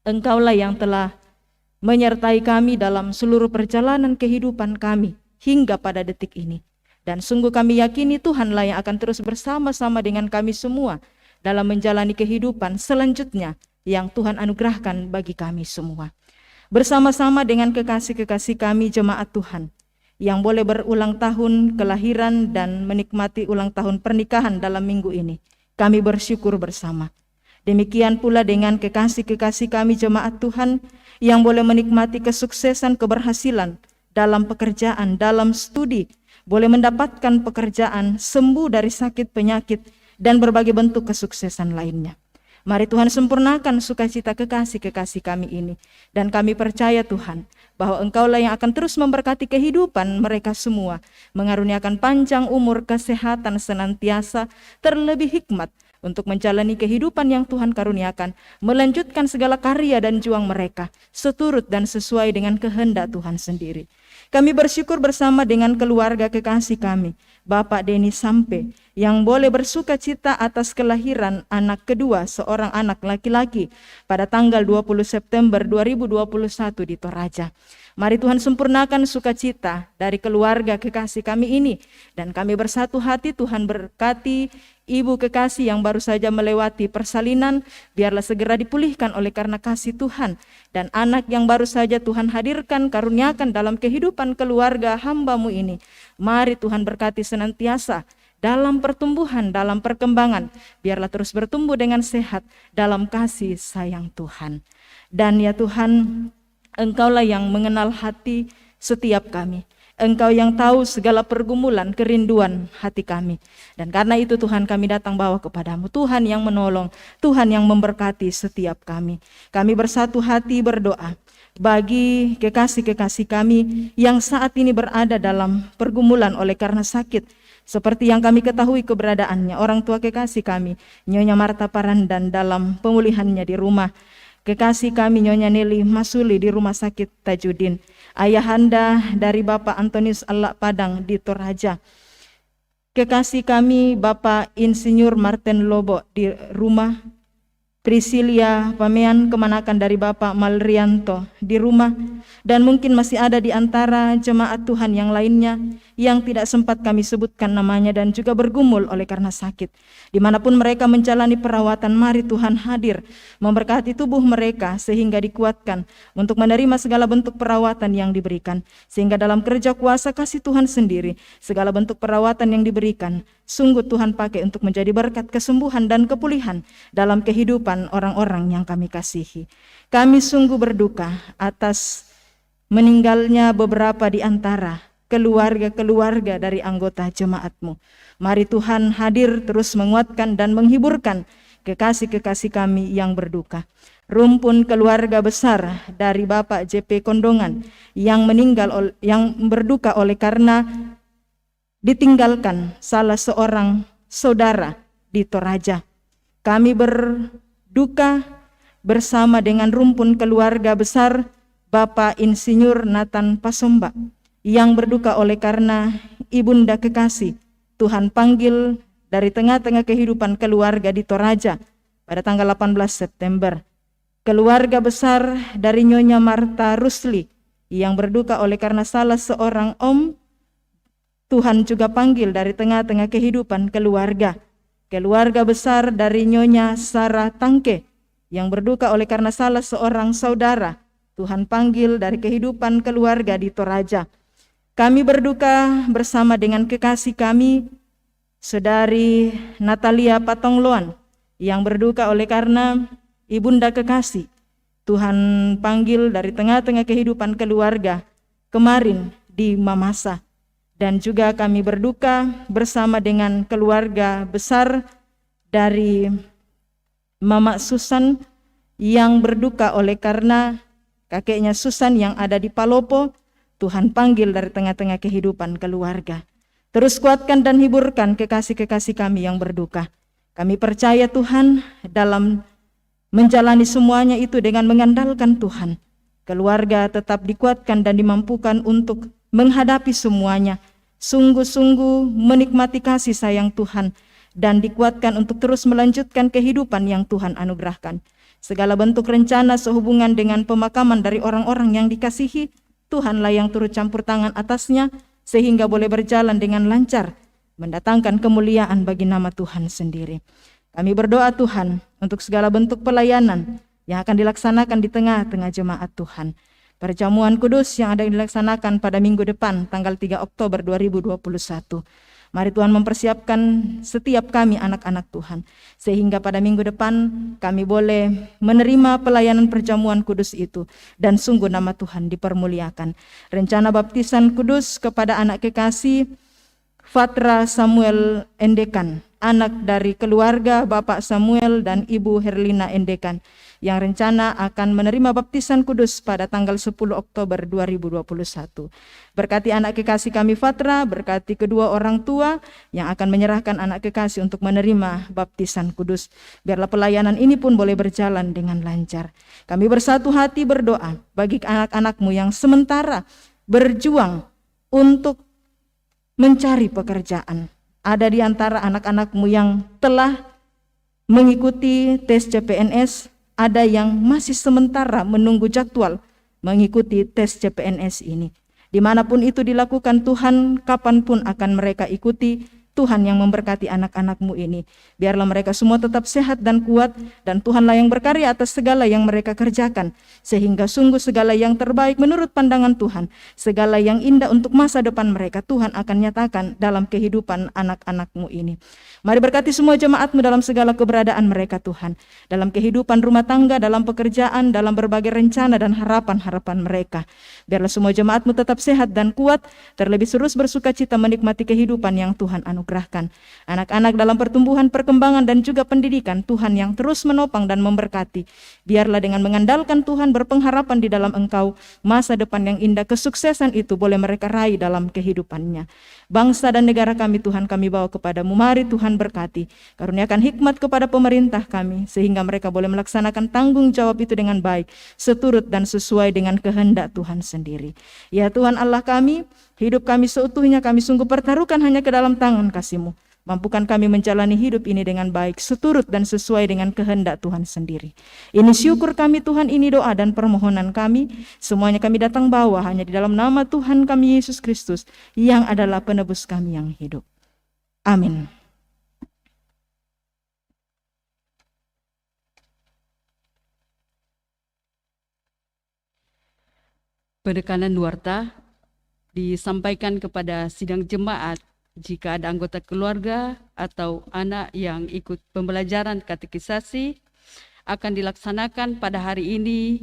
Engkaulah yang telah menyertai kami dalam seluruh perjalanan kehidupan kami hingga pada detik ini. Dan sungguh kami yakini Tuhanlah yang akan terus bersama-sama dengan kami semua dalam menjalani kehidupan selanjutnya yang Tuhan anugerahkan bagi kami semua. Bersama-sama dengan kekasih-kekasih kami jemaat Tuhan yang boleh berulang tahun kelahiran dan menikmati ulang tahun pernikahan dalam minggu ini, kami bersyukur bersama. Demikian pula dengan kekasih-kekasih kami jemaat Tuhan yang boleh menikmati kesuksesan keberhasilan dalam pekerjaan, dalam studi, boleh mendapatkan pekerjaan, sembuh dari sakit penyakit, dan berbagai bentuk kesuksesan lainnya. Mari Tuhan sempurnakan sukacita kekasih-kekasih kami ini. Dan kami percaya Tuhan, bahwa Engkaulah yang akan terus memberkati kehidupan mereka semua, mengaruniakan panjang umur, kesehatan senantiasa, terlebih hikmat untuk menjalani kehidupan yang Tuhan karuniakan, melanjutkan segala karya dan juang mereka, seturut dan sesuai dengan kehendak Tuhan sendiri. Kami bersyukur bersama dengan keluarga kekasih kami, Bapak Denny Sampe, yang boleh bersuka cita atas kelahiran anak kedua, seorang anak laki-laki, pada tanggal 20 September 2021 di Toraja. Mari Tuhan sempurnakan sukacita dari keluarga kekasih kami ini, dan kami bersatu hati Tuhan berkati ibu kekasih yang baru saja melewati persalinan, biarlah segera dipulihkan oleh karena kasih Tuhan, dan anak yang baru saja Tuhan hadirkan, karuniakan dalam kehidupan keluarga hamba-Mu ini. Mari Tuhan berkati senantiasa dalam pertumbuhan, dalam perkembangan, biarlah terus bertumbuh dengan sehat dalam kasih sayang Tuhan. Dan ya Tuhan, Engkaulah yang mengenal hati setiap kami. Engkau yang tahu segala pergumulan, kerinduan hati kami. Dan karena itu Tuhan, kami datang bawa kepadamu. Tuhan yang menolong, Tuhan yang memberkati setiap kami. Kami bersatu hati berdoa bagi kekasih-kekasih kami yang saat ini berada dalam pergumulan oleh karena sakit. Seperti yang kami ketahui keberadaannya, orang tua kekasih kami, Nyonya Marta Parandan dalam pemulihannya di rumah. Kekasih kami Nyonya Nelly Masuli di Rumah Sakit Tajudin. Ayahanda dari Bapak Antonius Allah Padang di Toraja. kekasih kami Bapak Insinyur Martin Lobo di rumah, Priscilia Pamean kemanakan dari Bapak Malrianto di rumah, dan mungkin masih ada di antara jemaat Tuhan yang lainnya yang tidak sempat kami sebutkan namanya dan juga bergumul oleh karena sakit. Dimanapun mereka menjalani perawatan, mari Tuhan hadir memberkati tubuh mereka sehingga dikuatkan untuk menerima segala bentuk perawatan yang diberikan, sehingga dalam kerja kuasa kasih Tuhan sendiri segala bentuk perawatan yang diberikan sungguh Tuhan pakai untuk menjadi berkat kesembuhan dan kepulihan dalam kehidupan orang-orang yang kami kasihi. Kami sungguh berduka atas meninggalnya beberapa di antara keluarga-keluarga dari anggota jemaat-Mu. Mari Tuhan hadir terus menguatkan dan menghiburkan kekasih-kekasih kami yang berduka. Rumpun keluarga besar dari Bapak JP Kondongan yang meninggal, yang berduka oleh karena ditinggalkan salah seorang saudara di Toraja. Kami berduka bersama dengan rumpun keluarga besar Bapak Insinyur Nathan Pasomba yang berduka oleh karena ibunda kekasih Tuhan panggil dari tengah-tengah kehidupan keluarga di Toraja pada tanggal 18 September. Keluarga besar dari Nyonya Marta Rusli yang berduka oleh karena salah seorang om Tuhan juga panggil dari tengah-tengah kehidupan keluarga. Keluarga besar dari Nyonya Sarah Tangke yang berduka oleh karena salah seorang saudara Tuhan panggil dari kehidupan keluarga di Toraja. Kami berduka bersama dengan kekasih kami, Saudari Natalia Patongloan, yang berduka oleh karena ibunda kekasih Tuhan panggil dari tengah-tengah kehidupan keluarga kemarin di Mamasa. Dan juga kami berduka bersama dengan keluarga besar dari Mama Susan yang berduka oleh karena kakeknya Susan yang ada di Palopo, Tuhan panggil dari tengah-tengah kehidupan keluarga. Terus kuatkan dan hiburkan kekasih-kekasih kami yang berduka. Kami percaya Tuhan dalam menjalani semuanya itu dengan mengandalkan Tuhan. Keluarga tetap dikuatkan dan dimampukan untuk menghadapi semuanya, sungguh-sungguh menikmati kasih sayang Tuhan, dan dikuatkan untuk terus melanjutkan kehidupan yang Tuhan anugerahkan. Segala bentuk rencana sehubungan dengan pemakaman dari orang-orang yang dikasihi, Tuhanlah yang turut campur tangan atasnya, sehingga boleh berjalan dengan lancar, mendatangkan kemuliaan bagi nama Tuhan sendiri. Kami berdoa Tuhan untuk segala bentuk pelayanan yang akan dilaksanakan di tengah-tengah jemaat Tuhan. Perjamuan kudus yang ada dilaksanakan pada minggu depan tanggal 3 Oktober 2021. Mari Tuhan mempersiapkan setiap kami anak-anak Tuhan, sehingga pada minggu depan kami boleh menerima pelayanan perjamuan kudus itu, dan sungguh nama Tuhan dipermuliakan. Rencana baptisan kudus kepada anak kekasih Fatra Samuel Endekan, anak dari keluarga Bapak Samuel dan Ibu Herlina Endekan, yang rencana akan menerima baptisan kudus pada tanggal 10 Oktober 2021. Berkati anak kekasih kami Fatra, berkati kedua orang tua yang akan menyerahkan anak kekasih untuk menerima baptisan kudus. Biarlah pelayanan ini pun boleh berjalan dengan lancar. Kami bersatu hati berdoa bagi anak-anak-Mu yang sementara berjuang untuk mencari pekerjaan. Ada di antara anak-anak-Mu yang telah mengikuti tes CPNS, ada yang masih sementara menunggu jadwal mengikuti tes CPNS ini. Dimanapun itu dilakukan, Tuhan kapanpun akan mereka ikuti. Tuhan yang memberkati anak-anak-Mu ini. Biarlah mereka semua tetap sehat dan kuat, dan Tuhanlah yang berkarya atas segala yang mereka kerjakan, sehingga sungguh segala yang terbaik menurut pandangan Tuhan, segala yang indah untuk masa depan mereka, Tuhan akan nyatakan dalam kehidupan anak-anak-Mu ini. Mari berkati semua jemaat-Mu dalam segala keberadaan mereka Tuhan, dalam kehidupan rumah tangga, dalam pekerjaan, dalam berbagai rencana dan harapan-harapan mereka. Biarlah semua jemaat-Mu tetap sehat dan kuat, terlebih terus bersuka cita menikmati kehidupan yang Tuhan anugerahkan. Anak-anak dalam pertumbuhan, perkembangan dan juga pendidikan, Tuhan yang terus menopang dan memberkati. Biarlah dengan mengandalkan Tuhan, berpengharapan di dalam Engkau, masa depan yang indah, kesuksesan itu boleh mereka raih dalam kehidupannya. Bangsa dan negara kami Tuhan kami bawa kepadamu. Mari Tuhan berkati, karuniakan hikmat kepada pemerintah kami, sehingga mereka boleh melaksanakan tanggung jawab itu dengan baik, seturut dan sesuai dengan kehendak Tuhan sendiri. Ya Tuhan Allah kami, hidup kami seutuhnya kami sungguh pertaruhkan hanya ke dalam tangan kasih-Mu. Mampukan kami menjalani hidup ini dengan baik, seturut dan sesuai dengan kehendak Tuhan sendiri. Ini syukur kami Tuhan, ini doa dan permohonan kami. Semuanya kami datang bawa hanya di dalam nama Tuhan kami Yesus Kristus, yang adalah penebus kami yang hidup. Amin. Penekanan nuarta disampaikan kepada sidang jemaat jika ada anggota keluarga atau anak yang ikut pembelajaran katekisasi akan dilaksanakan pada hari ini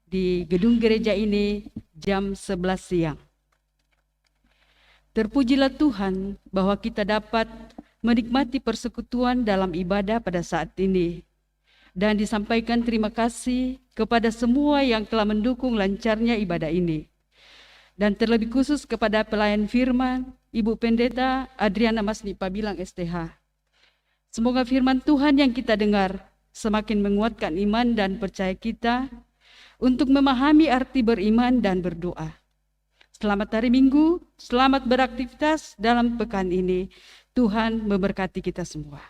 di gedung gereja ini jam 11 siang. Terpujilah Tuhan bahwa kita dapat menikmati persekutuan dalam ibadah pada saat ini. Dan disampaikan terima kasih kepada semua yang telah mendukung lancarnya ibadah ini. Dan terlebih khusus kepada pelayan firman, Ibu Pendeta Adriana Masni Pabilang STH. Semoga firman Tuhan yang kita dengar semakin menguatkan iman dan percaya kita untuk memahami arti beriman dan berdoa. Selamat hari Minggu, selamat beraktivitas dalam pekan ini. Tuhan memberkati kita semua.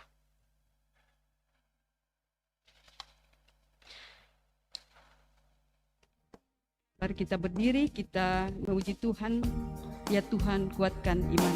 Mari kita berdiri, kita memuji Tuhan. Ya Tuhan, kuatkan iman.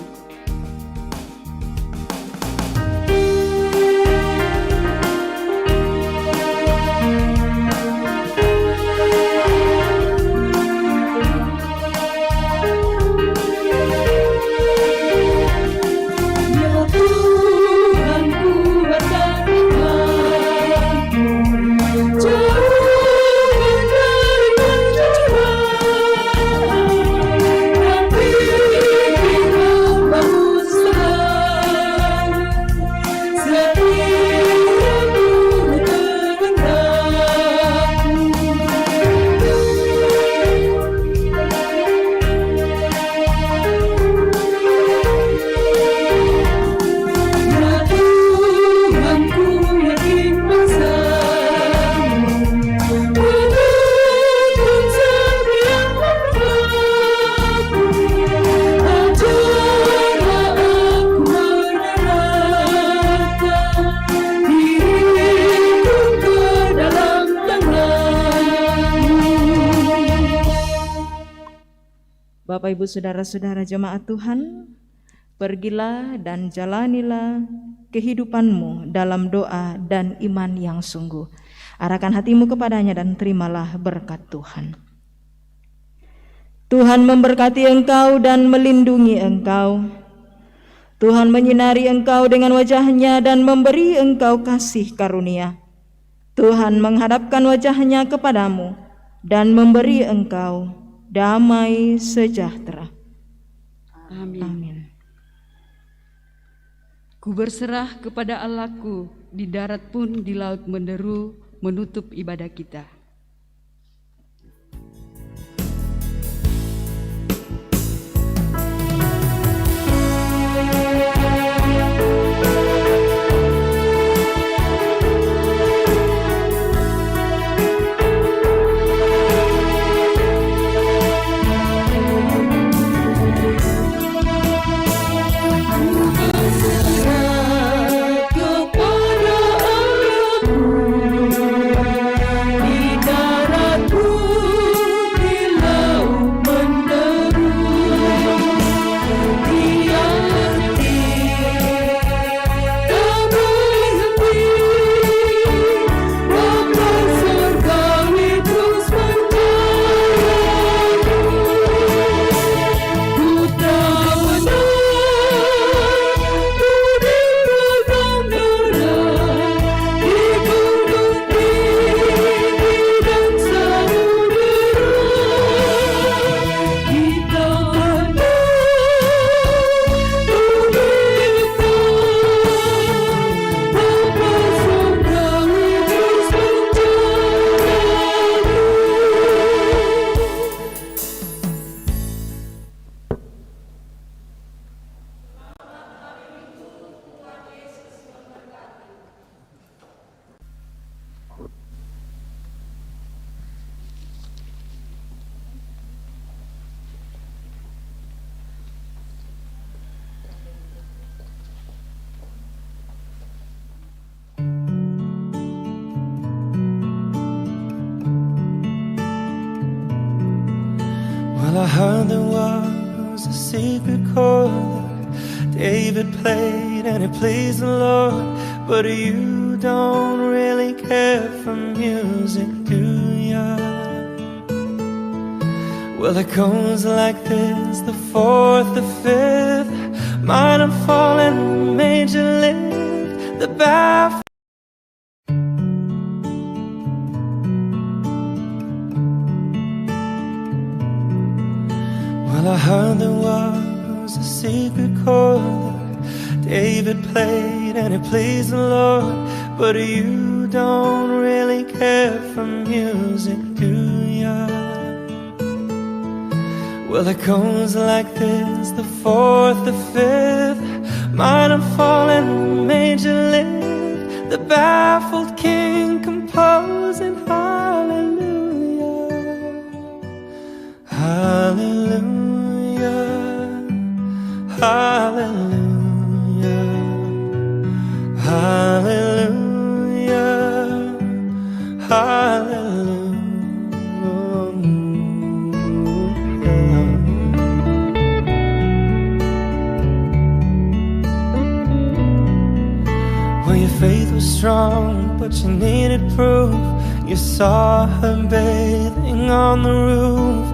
Bapak, Ibu, Saudara-saudara jemaat Tuhan, pergilah dan jalanilah kehidupanmu dalam doa dan iman yang sungguh. Arahkan hatimu kepadanya dan terimalah berkat Tuhan. Tuhan memberkati engkau dan melindungi engkau. Tuhan menyinari engkau dengan wajah-Nya dan memberi engkau kasih karunia. Tuhan menghadapkan wajah-Nya kepadamu dan memberi engkau damai sejahtera. Amin. Amin. Ku berserah kepada Allahku, di darat pun di laut menderu, menutup ibadah kita. Kepada Allahku di Well, I heard there was a secret chord that David played and it pleased the Lord. But you don't really care for music, do ya? Well, it goes like this: the fourth, the fifth, minor fall and major lift, the baffled. Well, I heard there was a secret chord that David played and it pleased the Lord. But you don't really care for music, do ya? Well, it goes like this: the fourth, the fifth, minor fall and major lift, the baffled king composing hallelujah, hallelujah, hallelujah, hallelujah, hallelujah. Well, your faith was strong, but you needed proof. You saw her bathing on the roof.